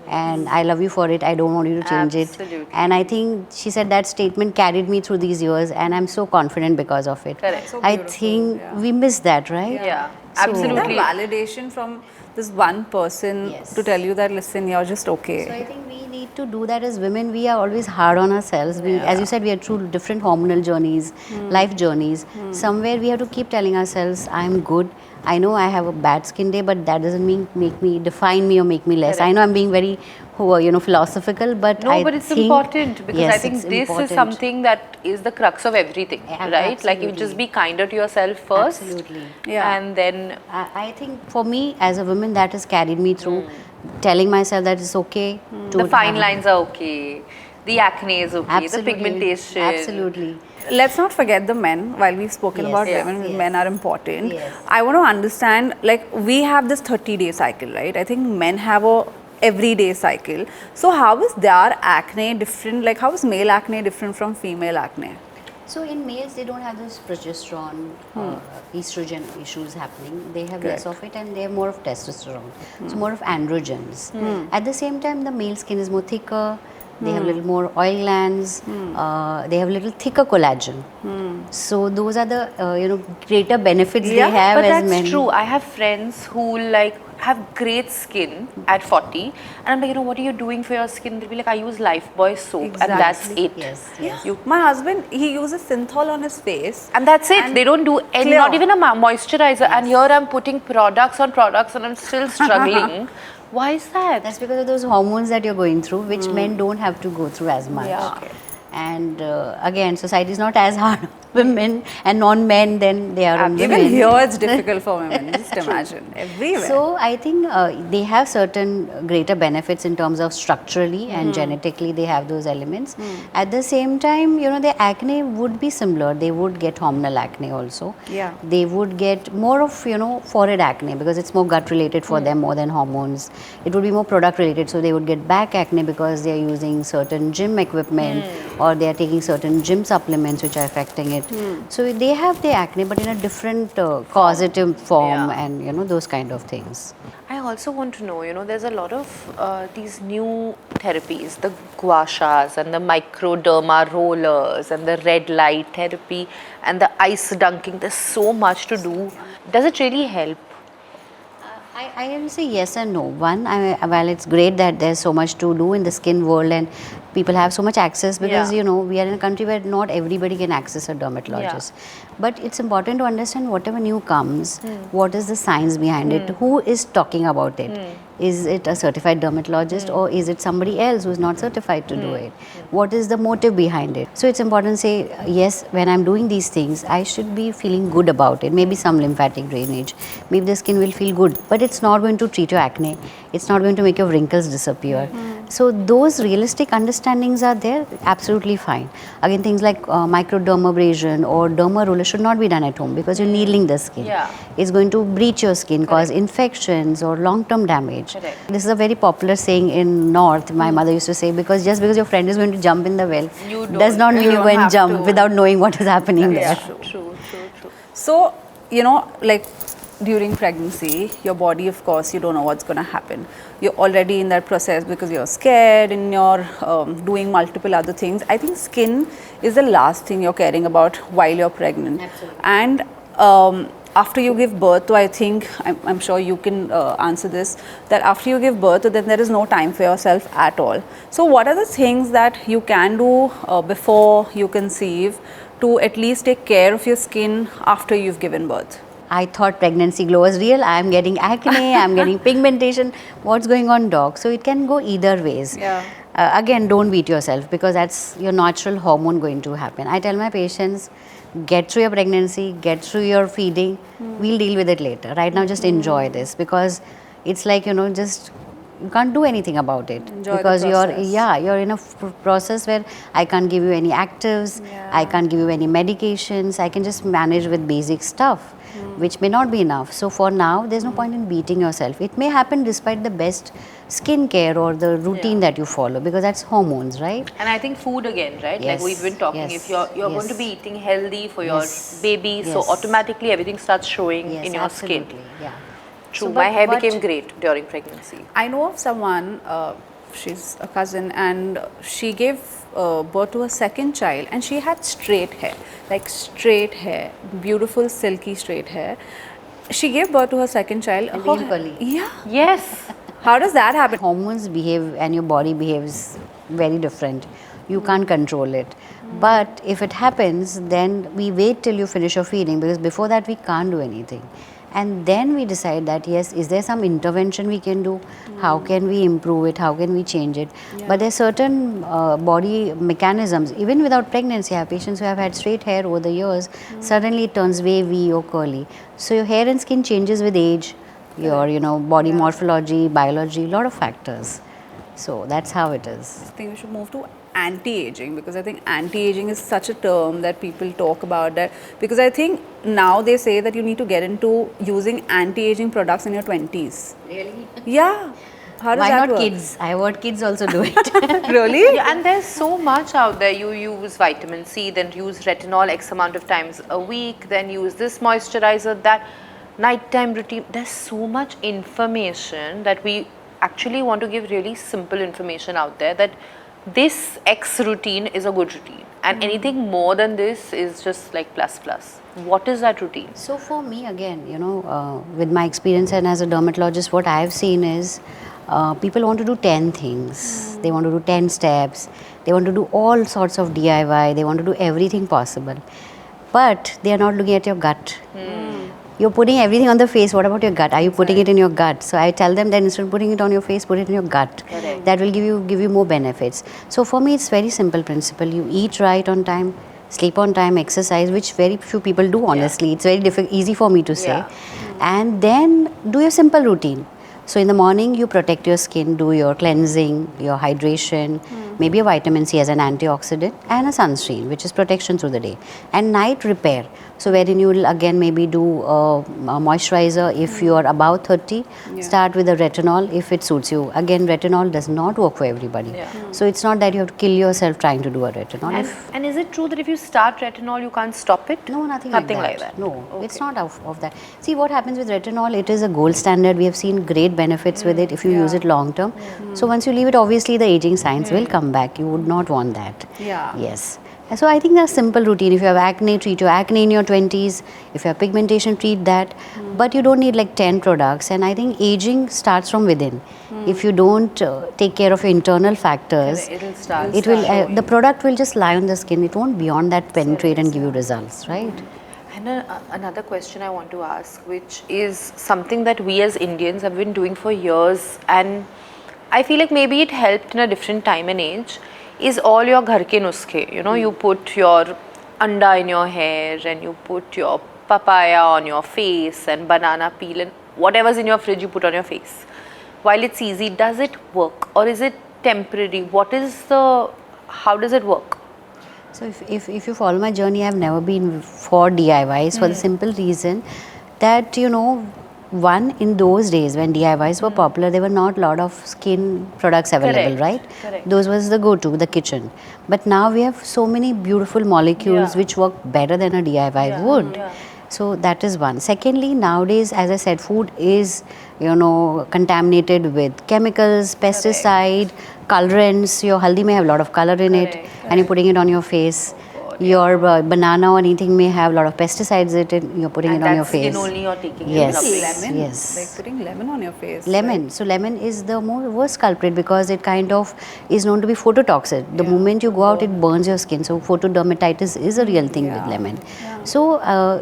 and I love you for it. I don't want you to change Absolutely. it. And I think she said that statement carried me through these years, and I'm so confident because of it. Correct. So I beautiful, think yeah. we miss that, right? Yeah, So- absolutely. That validation from this one person Yes. to tell you that, listen, you're just okay. So I think we need to do that as women. We are always hard on ourselves. We, as you said, we are through different hormonal journeys, life journeys. Somewhere we have to keep telling ourselves, I'm good. I know I have a bad skin day, but that doesn't mean make me define me or make me less. Correct. I know I'm being very, philosophical, but No, I but it's think, important because yes, I think it's this important. is something that is the crux of everything, right? Like you just Absolutely. be kinder to yourself first, Absolutely. Yeah. and then I think for me as a woman, that has carried me through telling myself that it's okay to the fine have- lines are okay, the acne is okay, Absolutely. the pigmentation. Absolutely. Let's not forget the men. While we've spoken Yes, about yes, women, yes. men are important. Yes. I want to understand, like, we have this 30-day cycle, right? I think men have a everyday cycle. So how is their acne different? Like, how is male acne different from female acne? So in males, they don't have this progesterone, estrogen issues happening. They have less Correct. of it, and they have more of testosterone. So more of androgens. At the same time, the male skin is more thicker. They have a little more oil glands. They have a little thicker collagen. So those are the greater benefits Yeah, they have But as that's men. true. I have friends who like have great skin at 40, and I'm like, what are you doing for your skin? They'll be like, I use Lifebuoy soap, and that's Exactly. it. Yes, Yeah. yes. My husband, he uses synthol on his face. And that's it. And They don't do any, clear. not even a moisturizer. And here I'm putting products on products, and I'm still struggling. Why is that? That's because of those hormones that you're going through, which men don't have to go through as much. Yeah. Okay. And again, society is not as hard on women and non-men than they are on women. Even here it's difficult for women. Just imagine. Everywhere. So I think they have certain greater benefits in terms of structurally and genetically they have those elements. At the same time, their acne would be similar. They would get hormonal acne also. Yeah. They would get more of forehead acne because it's more gut related for them more than hormones. It would be more product related, so they would get back acne because they are using certain gym equipment or they are taking certain gym supplements which are affecting it. So they have the acne but in a different causative form Yeah. and those kind of things. I also want to know, there's a lot of these new therapies, the gua shas and the microderma rollers and the red light therapy and the ice dunking. There's so much to do. Does it really help? I will say yes and no. One, while it's great that there's so much to do in the skin world and people have so much access because Yeah. we are in a country where not everybody can access a dermatologist. But it's important to understand whatever new comes, what is the science behind it, who is talking about it. Is it a certified dermatologist or is it somebody else who's not certified to do it? What is the motive behind it? So it's important to say, yes, when I'm doing these things, I should be feeling good about it. Maybe some lymphatic drainage, maybe the skin will feel good, but it's not going to treat your acne. It's not going to make your wrinkles disappear. So those realistic understandings are there, absolutely fine. Again, things like microdermabrasion or derma roller should not be done at home because you're needling the skin. Yeah. It's going to breach your skin, cause infections or long-term damage. Correct. This is a very popular saying in North. My mother used to say, because just because your friend is going to jump in the well, You does don't. not mean You you don't go and have jump to. without knowing what is happening Yeah. there. True. So, like during pregnancy, your body, of course, you don't know what's going to happen. You're already in that process because you're scared and you're doing multiple other things. I think skin is the last thing you're caring about while you're pregnant. Absolutely. And after you give birth, I think, I'm sure you can answer this, that after you give birth, then there is no time for yourself at all. So what are the things that you can do before you conceive to at least take care of your skin after you've given birth? I thought pregnancy glow was real. I'm getting acne, I'm getting pigmentation. What's going on, doc? So it can go either ways. Yeah. Again, don't beat yourself because that's your natural hormone going to happen. I tell my patients, get through your pregnancy, get through your feeding. We'll deal with it later. Right now, just enjoy this because it's like, just you can't do anything about it Enjoy the because process. you're in a process where I can't give you any actives, I can't give you any medications, I can just manage with basic stuff which may not be enough. So for now there's no point in beating yourself. It may happen despite the best skincare or the routine that you follow because that's hormones, right? And I think food again, right? Yes, Like we've been talking, yes, if you're going to be yes. eating healthy for your Yes, baby, so yes. automatically everything starts showing Yes, in your absolutely. skin. Yeah. True. So, My but- hair but- became great during pregnancy. I know of someone, she's a cousin, and she gave birth to a second child, and she had straight hair, like straight hair, beautiful silky straight hair. She gave birth to her second child. And being curly. Yeah. Yes. How does that happen? Hormones behave and your body behaves very different. You can't control it. But if it happens, then we wait till you finish your feeding, because before that we can't do anything. And then we decide that yes, is there some intervention we can do? How can we improve it? How can we change it? But there are certain body mechanisms, even without pregnancy. I have patients who have had straight hair over the years, suddenly it turns wavy or curly. So your hair and skin changes with age, your body morphology, biology, a lot of factors. So that's how it is. I think we should move to anti-aging, because I think anti-aging is such a term that people talk about that, because I think now they say that you need to get into using anti-aging products in your 20s. Really? Yeah. How does Why that not work? kids? I have heard kids also do it. Really? Yeah, and there's so much out there. You use vitamin C, then use retinol X amount of times a week, then use this moisturizer, that nighttime routine. There's so much information that we actually want to give really simple information out there, that this X routine is a good routine, and anything more than this is just like plus plus. What is that routine? So for me, again, with my experience and as a dermatologist, what I've seen is people want to do 10 things. They want to do 10 steps. They want to do all sorts of DIY. They want to do everything possible. But they are not looking at your gut. You're putting everything on the face. What about your gut? Are you putting it in your gut? So I tell them that instead of putting it on your face, put it in your gut. Correct. That will give you more benefits. So for me, it's very simple principle. You eat right on time, sleep on time, exercise, which very few people do, honestly. It's very easy for me to say. Yeah. And then do your simple routine. So in the morning, you protect your skin, do your cleansing, your hydration, maybe a vitamin C as an antioxidant, and a sunscreen, which is protection through the day. And night repair. So wherein you will again maybe do a moisturizer if you are above 30, start with a retinol if it suits you. Again, retinol does not work for everybody. So it's not that you have to kill yourself trying to do a retinol. And is it true that if you start retinol, you can't stop it? No, nothing like like that. No, Okay. it's not of that. See, what happens with retinol, it is a gold standard. We have seen great benefits with it if you use it long term. So once you leave it, obviously the aging signs will come back. You would not want that. Yeah. Yes. So I think that's simple routine. If you have acne, treat your acne in your 20s. If you have pigmentation, treat that. But you don't need like 10 products. And I think aging starts from within. If you don't take care of your internal factors, It'll start. it will the product will just lie on the skin. It won't beyond that penetrate and give you results, right? And another question I want to ask, which is something that we as Indians have been doing for years, and I feel like maybe it helped in a different time and age, is all your ghar ke nuskhe. You put your anda in your hair, and you put your papaya on your face, and banana peel, and whatever's in your fridge you put on your face. While it's easy, does it work, or is it temporary? How does it work? So if you follow my journey, I've never been for DIYs for the simple reason that, one, in those days when DIYs were popular, there were not a lot of skin products available, Correct. right? Correct. Those was the go-to, the kitchen. But now we have so many beautiful molecules which work better than a DIY would. Yeah. So that is one. Secondly, nowadays, as I said, food is, contaminated with chemicals, pesticide, colorants. Your haldi may have a lot of color in it, and you're putting it on your face. Your banana or anything may have a lot of pesticides in it, you're putting it on your face. And that's skin only you're taking. Yes. Lemon. Yes. Like putting lemon on your face. Lemon. So lemon is the worst culprit because it kind of is known to be phototoxic. The moment you go out, it burns your skin. So photodermatitis is a real thing with lemon. So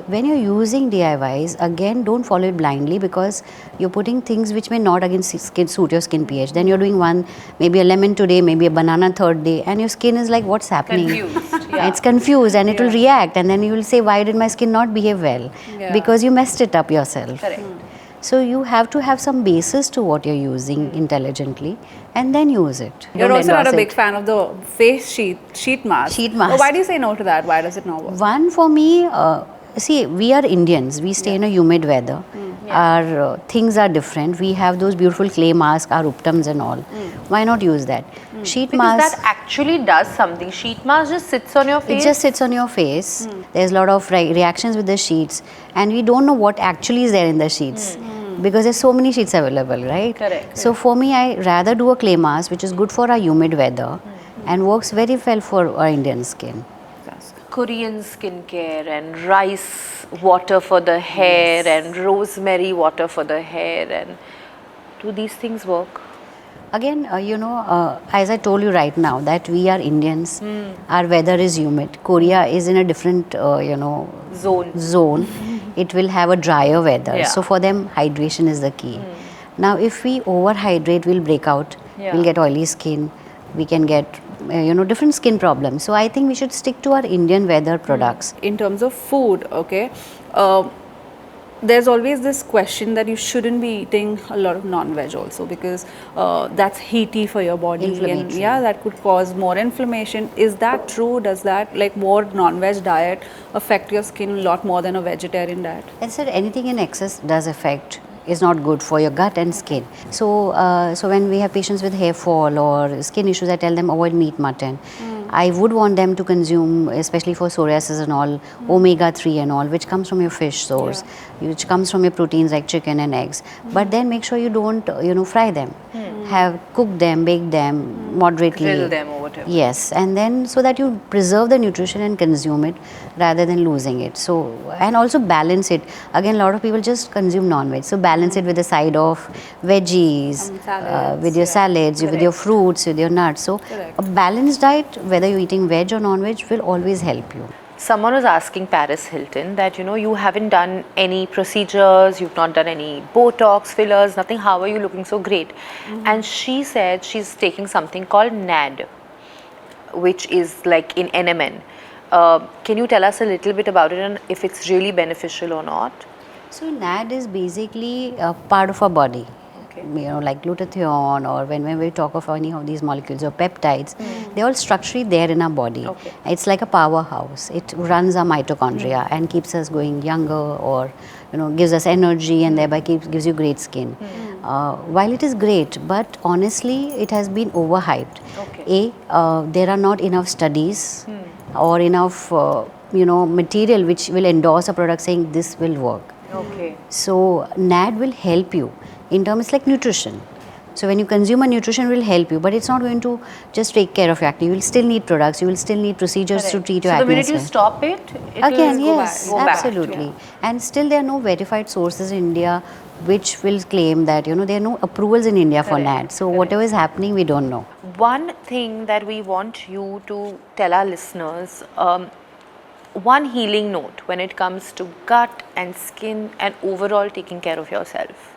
when you're using DIYs, again, don't follow it blindly because you're putting things which may not again suit your skin pH. Then you're doing maybe a lemon today, maybe a banana third day, and your skin is like, what's happening? Confused. It's confused and it will react, and then you will say, why did my skin not behave well? Because you messed it up yourself. Correct. So you have to have some basis to what you're using intelligently and then use it. You're Don't also not a endorse big it. fan of the face sheet mask. Sheet mask. Oh, why do you say no to that? Why does it not work? One, for me, see, we are Indians. We stay in a humid weather. Our things are different. We have those beautiful clay masks, our uptams and all. Why not use that? Sheet Because mask. that actually does something. Sheet mask just sits on your face. It just sits on your face. There's a lot of reactions with the sheets, and we don't know what actually is there in the sheets. because there's so many sheets available, right? Correct. So for me, I rather do a clay mask, which is good for our humid weather and works very well for our Indian skin. Korean skincare and rice water for the hair and rosemary water for the hair, and do these things work? Again, as I told you right now, that we are Indians, our weather is humid. Korea is in a different, zone. It will have a drier weather. Yeah. So for them, hydration is the key. Now, if we overhydrate, we'll break out. Yeah. We'll get oily skin. We can get, different skin problems. So I think we should stick to our Indian weather products. In terms of food, okay, there's always this question that you shouldn't be eating a lot of non-veg also, because that's heaty for your body, and Inflammatory. that could cause more inflammation. Is that true? Does that, like, more non-veg diet affect your skin a lot more than a vegetarian diet? I said anything in excess does affect, is not good for your gut and skin. So when we have patients with hair fall or skin issues, I tell them avoid meat, mutton. I would want them to consume, especially for psoriasis and all, omega-3 and all, which comes from your fish source, which comes from your proteins like chicken and eggs. But then make sure you don't, fry them. Cook them, bake them moderately. Grill them or whatever. Yes, and then so that you preserve the nutrition and consume it rather than losing it. So, and also balance it. Again, a lot of people just consume non-veg. So balance it with a side of veggies, Salads, with your salads, with your fruits, with your nuts. So a balanced diet, whether you're eating veg or non-veg, will always help you. Someone was asking Paris Hilton that, you haven't done any procedures, you've not done any Botox, fillers, nothing. How are you looking so great? And she said she's taking something called NAD, which is like in NMN. Can you tell us a little bit about it and if it's really beneficial or not? So NAD is basically a part of our body. Like glutathione, or when we talk of any of these molecules or peptides, they're all structurally there in our body. It's like a powerhouse. It runs our mitochondria and keeps us going younger, or gives us energy, and thereby gives you great skin. While it is great, but honestly, it has been overhyped. There are not enough studies or enough material which will endorse a product saying this will work. So NAD will help you in terms like nutrition. So when you consume a nutrition, will help you, but it's not going to just take care of your acne. You will still need products. You will still need procedures to treat your acne. So the minute you stop it, again, will yes, go back. absolutely. And still there are no verified sources in India which will claim that there are no approvals in India for NAD. So whatever is happening, we don't know. One thing that we want you to tell our listeners, one healing note when it comes to gut and skin and overall taking care of yourself.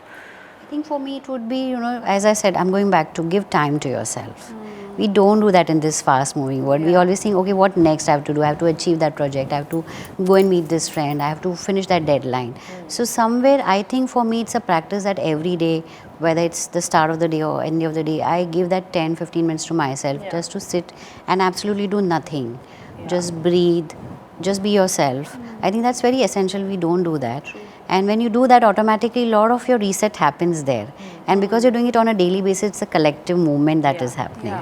I think for me it would be, as I said, I'm going back to give time to yourself. We don't do that in this fast moving world. We always think, okay, what next I have to do? I have to achieve that project. I have to go and meet this friend. I have to finish that deadline. So somewhere, I think for me it's a practice that every day, whether it's the start of the day or end of the day, I give that 10-15 minutes to myself just to sit and absolutely do nothing. Just breathe, just be yourself. I think that's very essential. We don't do that. And when you do that, automatically a lot of your reset happens there. And because you're doing it on a daily basis, it's a collective movement that is happening.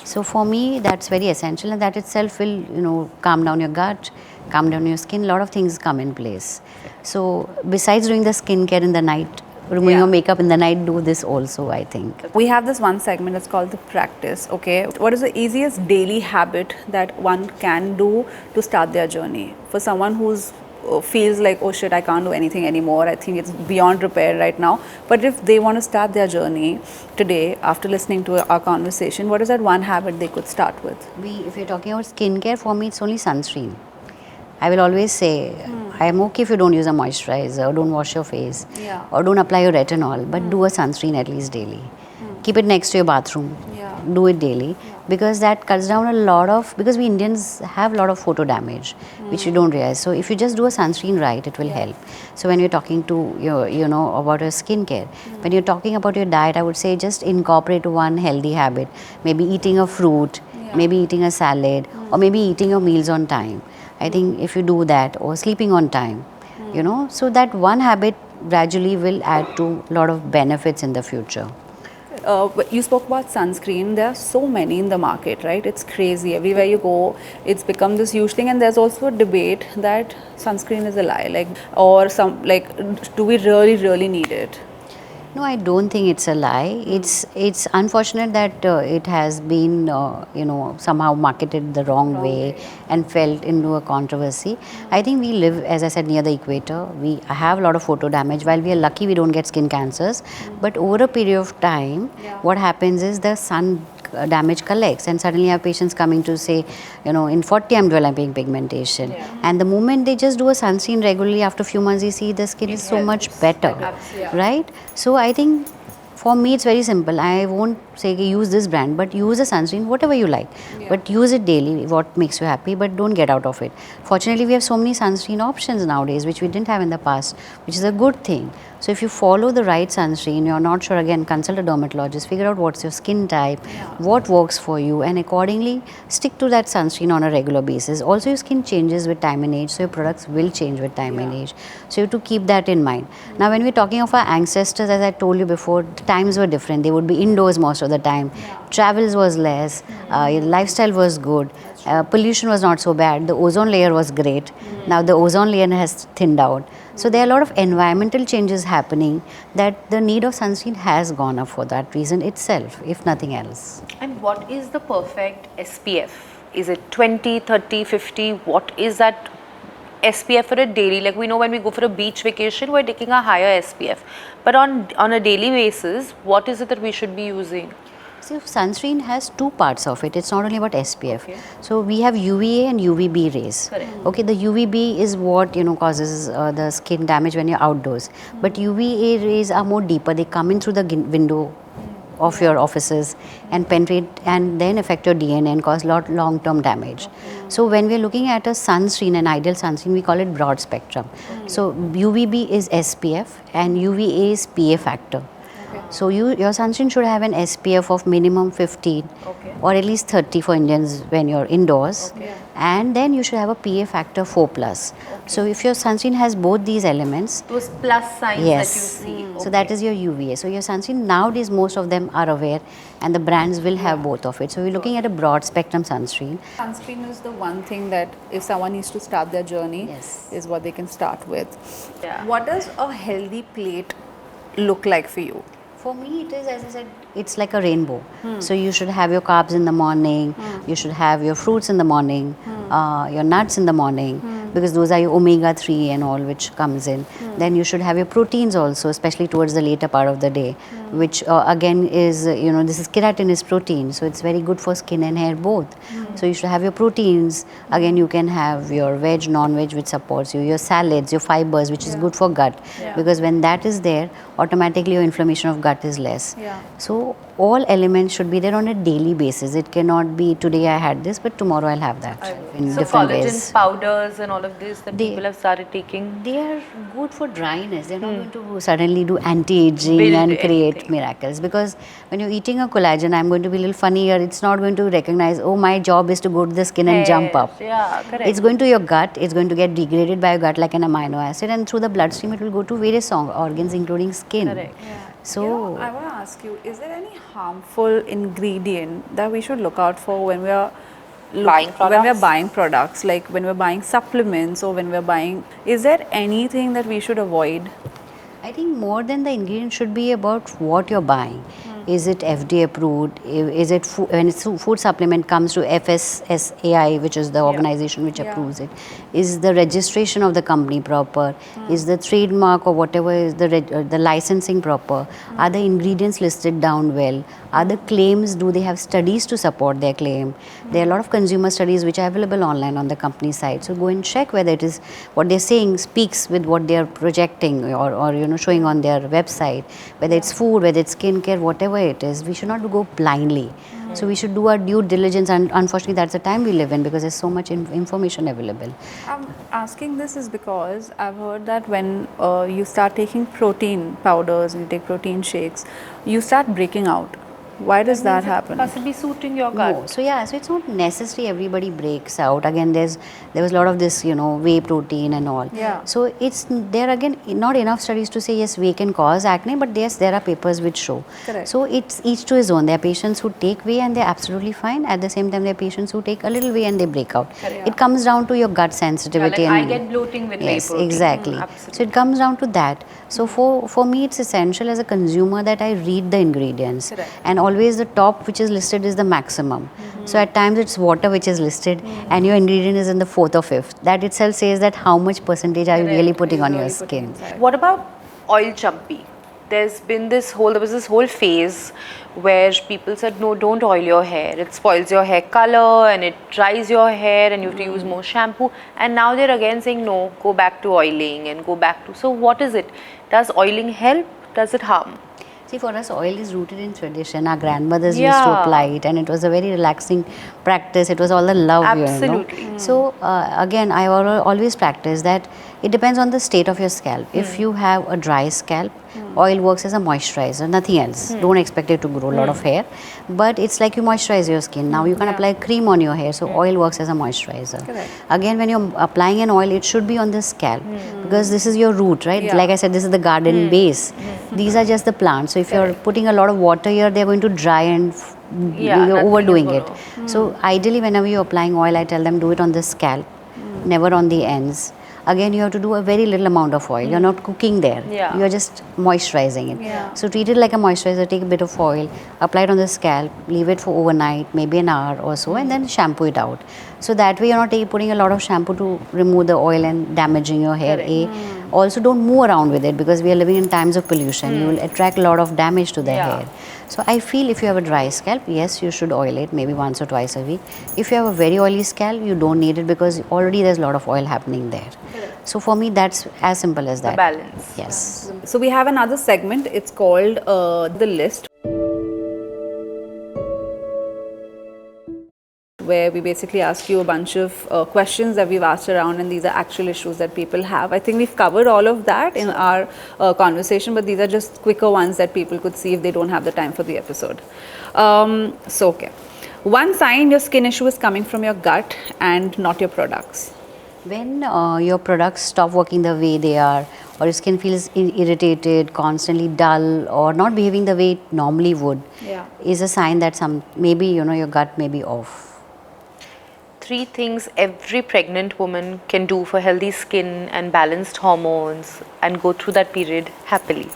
So for me, that's very essential, and that itself will, calm down your gut, calm down your skin. A lot of things come in place. So besides doing the skincare in the night, removing your makeup in the night, do this also, I think. We have this one segment that's called the practice, okay? What is the easiest daily habit that one can do to start their journey? For someone who's feels like, oh shit, I can't do anything anymore, I think it's beyond repair right now. But if they want to start their journey today, after listening to our conversation, what is that one habit they could start with? If you're talking about skincare, for me it's only sunscreen. I will always say, I am okay if you don't use a moisturizer, or don't wash your face, or don't apply your retinol, but do a sunscreen at least daily. Keep it next to your bathroom. Do it daily, because that cuts down a lot of, because we Indians have a lot of photo damage, which we don't realize. So if you just do a sunscreen right, it will help. So when you're talking to your, about your skincare, when you're talking about your diet, I would say just incorporate one healthy habit. Maybe eating a fruit, maybe eating a salad, or maybe eating your meals on time. I think if you do that, or sleeping on time, so that one habit gradually will add to a lot of benefits in the future. You spoke about sunscreen. There are so many in the market, right? It's crazy. Everywhere you go, it's become this huge thing. And there's also a debate that sunscreen is a lie. Do we really, really need it? No, I don't think it's a lie. It's unfortunate that it has been somehow marketed the wrong way and felt into a controversy. I think we live, as I said, near the equator. We have a lot of photo damage. While we are lucky, we don't get skin cancers. But over a period of time, what happens is the sun damage collects, and suddenly you have patients coming to say, in 40 I'm developing pigmentation, and the moment they just do a sunscreen regularly, after a few months you see the skin is so much better, right? So I think for me it's very simple. I won't say use this brand, but use a sunscreen whatever you like, but use it daily, what makes you happy, but don't get out of it. Fortunately, we have so many sunscreen options nowadays which we didn't have in the past, which is a good thing. So if you follow the right sunscreen, you're not sure, again, consult a dermatologist, figure out what's your skin type, what works for you, and accordingly stick to that sunscreen on a regular basis. Also, your skin changes with time and age, so your products will change with time and age. So you have to keep that in mind. Now, when we're talking of our ancestors, as I told you before, the times were different. They would be indoors most of the time. Travels was less, lifestyle was good, pollution was not so bad, the ozone layer was great. Now the ozone layer has thinned out. So there are a lot of environmental changes happening that the need of sunscreen has gone up for that reason itself, if nothing else. And what is the perfect SPF? Is it 20, 30, 50? What is that SPF for a daily? Like, we know when we go for a beach vacation, we're taking a higher SPF. But on a daily basis, what is it that we should be using? So sunscreen has two parts of it. It's not only about SPF. So we have UVA and UVB rays. Correct. Okay, the UVB is what causes the skin damage when you're outdoors. But UVA rays are more deeper. They come in through the window of your offices and penetrate and then affect your DNA and cause long-term damage. So when we're looking at a sunscreen, an ideal sunscreen, we call it broad spectrum. So UVB is SPF and UVA is PA factor. So your sunscreen should have an SPF of minimum 15 or at least 30 for Indians when you're indoors, and then you should have a PA factor 4+. So if your sunscreen has both these elements, those plus signs that you see. So that is your UVA. So your sunscreen nowadays, most of them are aware, and the brands will have both of it. So we're looking at a broad spectrum sunscreen. Sunscreen is the one thing that if someone needs to start their journey, is what they can start with. What does a healthy plate look like for you? For me, it is, as I said, it's like a rainbow. So you should have your carbs in the morning, you should have your fruits in the morning, your nuts in the morning, because those are your omega-3 and all which comes in. Then you should have your proteins also, especially towards the later part of the day, which again is, this is keratin protein, so it's very good for skin and hair both. So you should have your proteins. Again, you can have your veg, non-veg, which supports you, your salads, your fibers, which is good for gut, because when that is there, automatically your inflammation of gut is less. So all elements should be there on a daily basis. It cannot be today I had this, but tomorrow I'll have that. So collagen powders and all of this that people have started taking? They are good for dryness. They're not going to suddenly do anti-aging and create miracles. Because when you're eating a collagen, I'm going to be a little funny here. It's not going to recognize, oh, my job is to go to the skin and jump up. It's going to your gut. It's going to get degraded by your gut like an amino acid, and through the bloodstream it will go to various organs, including skin. So I want to ask you, is there any harmful ingredient that we should look out for when we are buying products, like when we're buying supplements or when we're buying, is there anything that we should avoid? I think more than the ingredient should be about what you're buying. Is it FDA approved? Is it when it's food supplement comes to FSSAI, which is the organization which approves it? Is the registration of the company proper? Is the trademark or whatever is the licensing proper? Are the ingredients listed down well? Are the claims, do they have studies to support their claim? There are a lot of consumer studies which are available online on the company site. So go and check whether it is what they're saying speaks with what they're projecting or showing on their website. Whether it's food, whether it's skincare, whatever it is, we should not go blindly. So we should do our due diligence, and unfortunately that's the time we live in because there's so much information available. I'm asking this is because I've heard that when you start taking protein powders and you take protein shakes, you start breaking out. Why does that happen? Possibly suiting your gut. No. So yeah, so it's not necessary everybody breaks out. Again, there was a lot of this, whey protein and all. Yeah. So it's there again not enough studies to say yes, whey can cause acne, but yes, there are papers which show. Correct. So it's each to his own. There are patients who take whey and they're absolutely fine. At the same time, there are patients who take a little whey and they break out. Correct. It comes down to your gut sensitivity. Yeah, like and I get bloating with yes, whey protein. exactly. Absolutely. So it comes down to that. So for me, it's essential as a consumer that I read the ingredients. Correct. And always the top which is listed is the maximum. So at times it's water which is listed and your ingredient is in the 4th or 5th. That itself says that how much percentage are you really putting on your skin. What about oil chumpy? There was this whole phase where people said, no, don't oil your hair. It spoils your hair color and it dries your hair and you have to use more shampoo. And now they're again saying, no, go back to oiling and go back to. So what is it? Does oiling help? Does it harm? See, for us, oil is rooted in tradition. Our grandmothers used to apply it, and it was a very relaxing practice. It was all the love, Absolutely. So, again, I always practice that it depends on the state of your scalp. If you have a dry scalp, oil works as a moisturizer, nothing else. Don't expect it to grow a lot of hair, but it's like you moisturize your skin. Now you can apply cream on your hair, so oil works as a moisturizer. Correct. Again, when you're applying an oil, it should be on the scalp because this is your root, right? Yeah. Like I said, this is the garden base. These are just the plants. So if you're putting a lot of water here, they're going to dry and you're overdoing it. So ideally, whenever you're applying oil, I tell them do it on the scalp, never on the ends. Again, you have to do a very little amount of oil. You're not cooking there. Yeah. You're just moisturizing it. Yeah. So treat it like a moisturizer. Take a bit of oil, apply it on the scalp, leave it for overnight, maybe an hour or so, and then shampoo it out. So that way you're not putting a lot of shampoo to remove the oil and damaging your hair. Also, don't move around with it because we are living in times of pollution. You will attract a lot of damage to the hair. So I feel if you have a dry scalp, yes, you should oil it maybe once or twice a week. If you have a very oily scalp, you don't need it because already there's a lot of oil happening there. So for me, that's as simple as that. The balance. Yes. So we have another segment. It's called The List, where we basically ask you a bunch of questions that we've asked around, and these are actual issues that people have. I think we've covered all of that in our conversation, but these are just quicker ones that people could see if they don't have the time for the episode. Okay. One sign your skin issue is coming from your gut and not your products. When your products stop working the way they are, or your skin feels irritated, constantly dull, or not behaving the way it normally would, is a sign that maybe your gut may be off. 3 things every pregnant woman can do for healthy skin and balanced hormones and go through that period happily.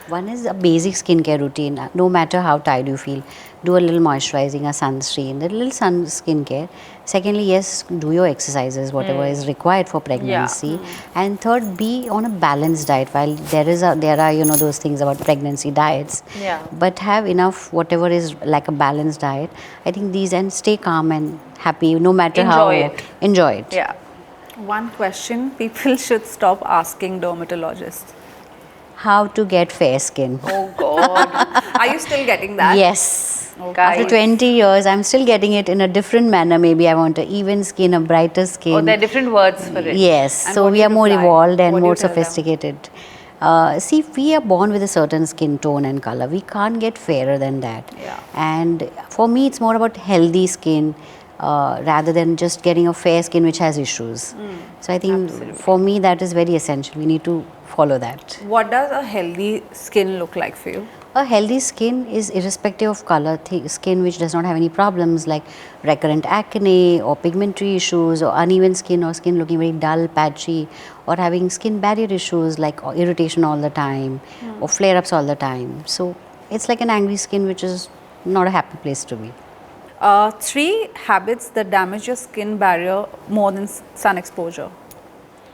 One is a basic skincare routine. No matter how tired you feel, do a little moisturizing, a sunscreen, a little sun skincare. Secondly, yes, do your exercises, whatever is required for pregnancy. And third, be on a balanced diet. While there are those things about pregnancy diets, but have enough whatever is like a balanced diet. I think these, and stay calm and happy no matter enjoy it. Yeah. One question people should stop asking dermatologists. How to get fair skin. Oh God. Are you still getting that? Yes. Okay. After 20 years, I'm still getting it in a different manner. Maybe I want an even skin, a brighter skin. Oh, there are different words for it. Yes. And so we are more evolved and more sophisticated. See, we are born with a certain skin tone and color. We can't get fairer than that. Yeah. And for me, it's more about healthy skin rather than just getting a fair skin which has issues. So I think for me, that is very essential. We need to follow that. What does a healthy skin look like for you? A healthy skin is irrespective of color, skin which does not have any problems like recurrent acne or pigmentary issues or uneven skin or skin looking very dull, patchy, or having skin barrier issues like irritation all the time or flare-ups all the time. So it's like an angry skin which is not a happy place to be. 3 habits that damage your skin barrier more than sun exposure.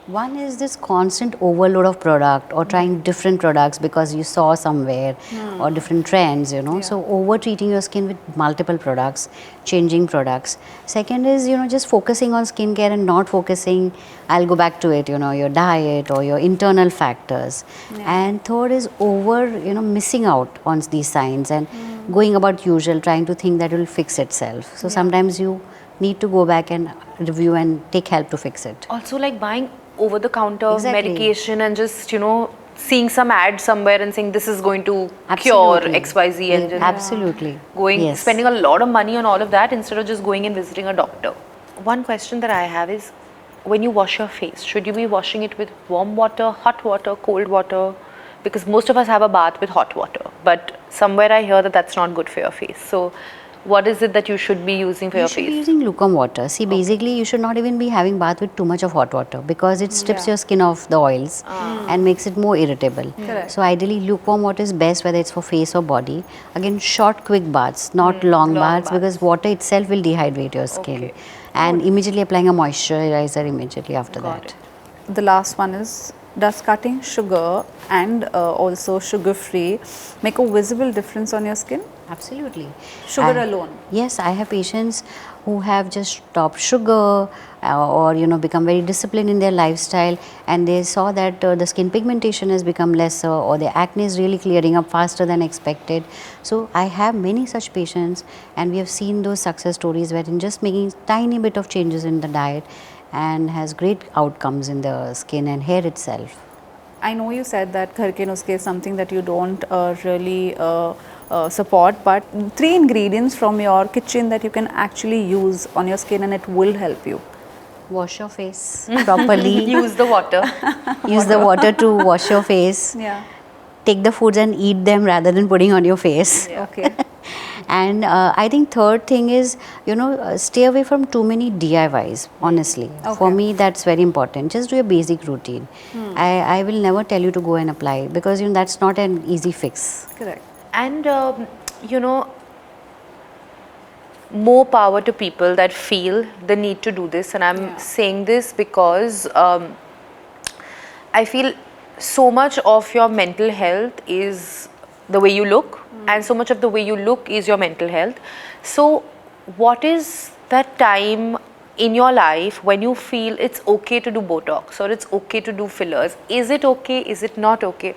One is this constant overload of product or trying different products because you saw somewhere or different trends, So over treating your skin with multiple products, changing products. Second is, just focusing on skincare and not focusing, I'll go back to it, your diet or your internal factors. And third is missing out on these signs and going about usual, trying to think that it will fix itself. So sometimes you need to go back and review and take help to fix it. Also like buying over-the-counter medication and just, seeing some ad somewhere and saying this is going to Absolutely. cure XYZ and just Absolutely. going Yes. spending a lot of money on all of that instead of just going and visiting a doctor. One question that I have is, when you wash your face, should you be washing it with warm water, hot water, cold water? Because most of us have a bath with hot water, but somewhere I hear that that's not good for your face. So what is it that you should be using for your You should be face? using lukewarm water. See, basically, you should not even be having bath with too much of hot water because it strips your skin of the oils and makes it more irritable. Correct. So ideally, lukewarm water is best, whether it's for face or body. Again, short, quick baths, not long baths, because water itself will dehydrate your skin. Okay. And immediately applying a moisturizer immediately after Got that. The last one is, does cutting sugar and also sugar-free make a visible difference on your skin? Absolutely. Sugar alone? Yes, I have patients who have just stopped sugar or become very disciplined in their lifestyle, and they saw that the skin pigmentation has become lesser or their acne is really clearing up faster than expected. So I have many such patients, and we have seen those success stories where in just making tiny bit of changes in the diet and has great outcomes in the skin and hair itself. I know you said that ghar ke nuske is something that you don't really support, but 3 ingredients from your kitchen that you can actually use on your skin and it will help you. Wash your face properly. Use the water. Use the water to wash your face. Yeah. Take the foods and eat them rather than putting on your face. Okay. And I think third thing is, stay away from too many DIYs, honestly. For Okay. me, that's very important. Just do a basic routine. I will never tell you to go and apply it because that's not an easy fix. Correct. And more power to people that feel the need to do this. And I'm saying this because I feel so much of your mental health is the way you look, and so much of the way you look is your mental health. So what is that time in your life when you feel it's okay to do Botox or it's okay to do fillers? Is it okay? Is it not okay?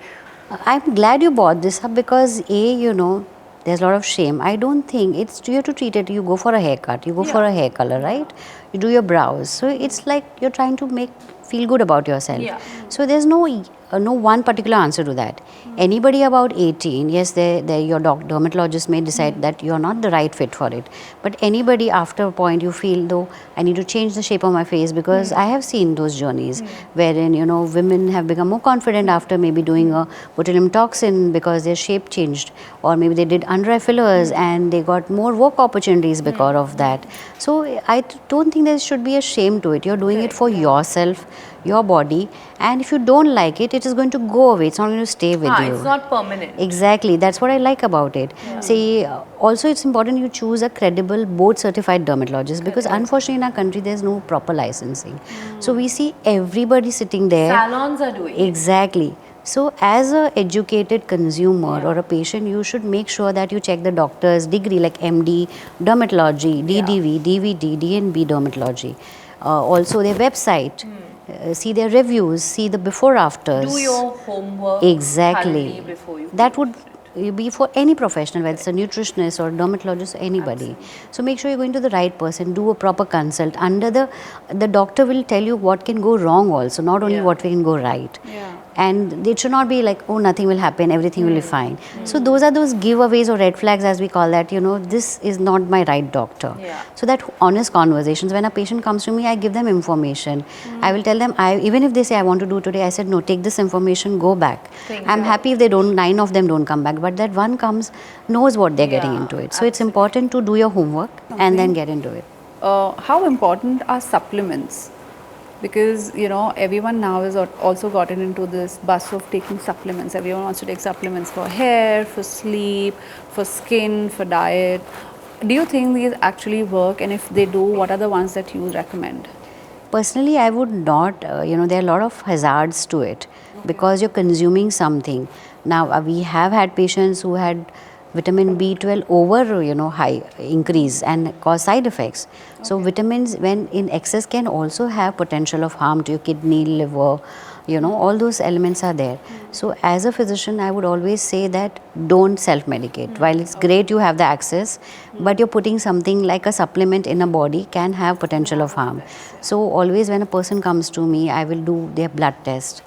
I'm glad you brought this up because there's a lot of shame. I don't think you have to treat it. You go for a haircut, you go for a hair color, right? You do your brows. So it's like you're trying to feel good about yourself. Yeah. So there's no one particular answer to that. Anybody about 18, yes, your dermatologist may decide that you're not the right fit for it. But anybody after a point you feel, though, I need to change the shape of my face, because I have seen those journeys wherein women have become more confident after maybe doing a botulinum toxin because their shape changed, or maybe they did under eye fillers and they got more work opportunities because of that. So I don't think there should be a shame to it. You're doing it for yourself, your body, and if you don't like it, it is going to go away. It's not going to stay with you. It's not permanent. Exactly, that's what I like about it. See, also it's important you choose a credible board certified dermatologist, because unfortunately in our country there's no proper licensing. So we see everybody sitting there. Salons are doing it. Exactly. So as a educated consumer or a patient, you should make sure that you check the doctor's degree like MD, dermatology, DDV, DVD, DNB dermatology. Also their website. See their reviews, see the before afters. Do your homework Exactly. thoroughly before you That would be for any professional, whether it's a nutritionist or dermatologist or anybody. So make sure you're going to the right person, do a proper consult. Under the doctor will tell you what can go wrong also, not only what can go right. Yeah. And it should not be like, oh, nothing will happen, everything will be fine. So those are those giveaways or red flags, as we call that, this is not my right doctor. Yeah. So that honest conversations, when a patient comes to me, I give them information. I will tell them, even if they say I want to do today, I said, no, take this information, go back. I'm happy if they don't, 9 of them don't come back, but that one comes, knows what they're getting into it. So it's important to do your homework and then get into it. How important are supplements? Because everyone now has also gotten into this bus of taking supplements. Everyone wants to take supplements for hair, for sleep, for skin, for diet. Do you think these actually work, and if they do, what are the ones that you recommend? Personally, I would not, there are a lot of hazards to it because you're consuming something. Now, we have had patients who had vitamin B12 over, high increase and cause side effects. So vitamins, when in excess, can also have potential of harm to your kidney, liver, all those elements are there. So as a physician, I would always say that don't self-medicate. While it's great you have the access, but you're putting something like a supplement in a body can have potential of harm. So always when a person comes to me, I will do their blood test.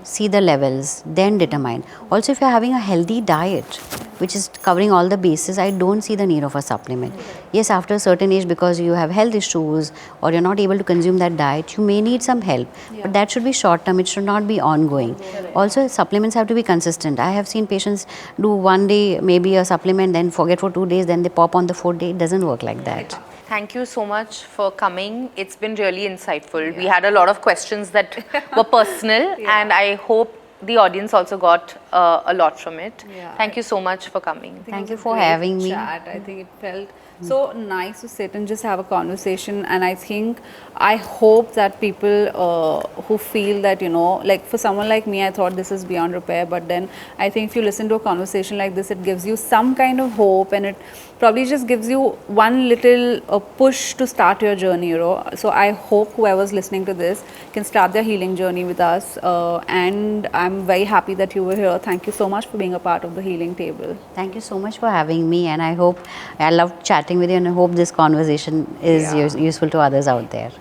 see the levels, then determine. Also, if you're having a healthy diet, which is covering all the bases, I don't see the need of a supplement. Yes, after a certain age, because you have health issues or you're not able to consume that diet, you may need some help. But that should be short term, it should not be ongoing. Also, supplements have to be consistent. I have seen patients do one day maybe a supplement, then forget for 2 days, then they pop on the 4th day. It doesn't work like that. Thank you so much for coming. It's been really insightful. We had a lot of questions that were personal, and I hope the audience also got a lot from it. Thank you so much for coming. Thank you for having me. I think it felt so nice to sit and just have a conversation, and I hope that people who feel that, you know, like for someone like me, I thought this is beyond repair, but then I think if you listen to a conversation like this, it gives you some kind of hope, and it probably just gives you one little push to start your journey, you know. So I hope whoever's listening to this can start their healing journey with us, and I'm very happy that you were here. Thank you so much for being a part of the healing table. Thank you so much for having me, and I loved chatting with you, and I hope this conversation is useful to others out there.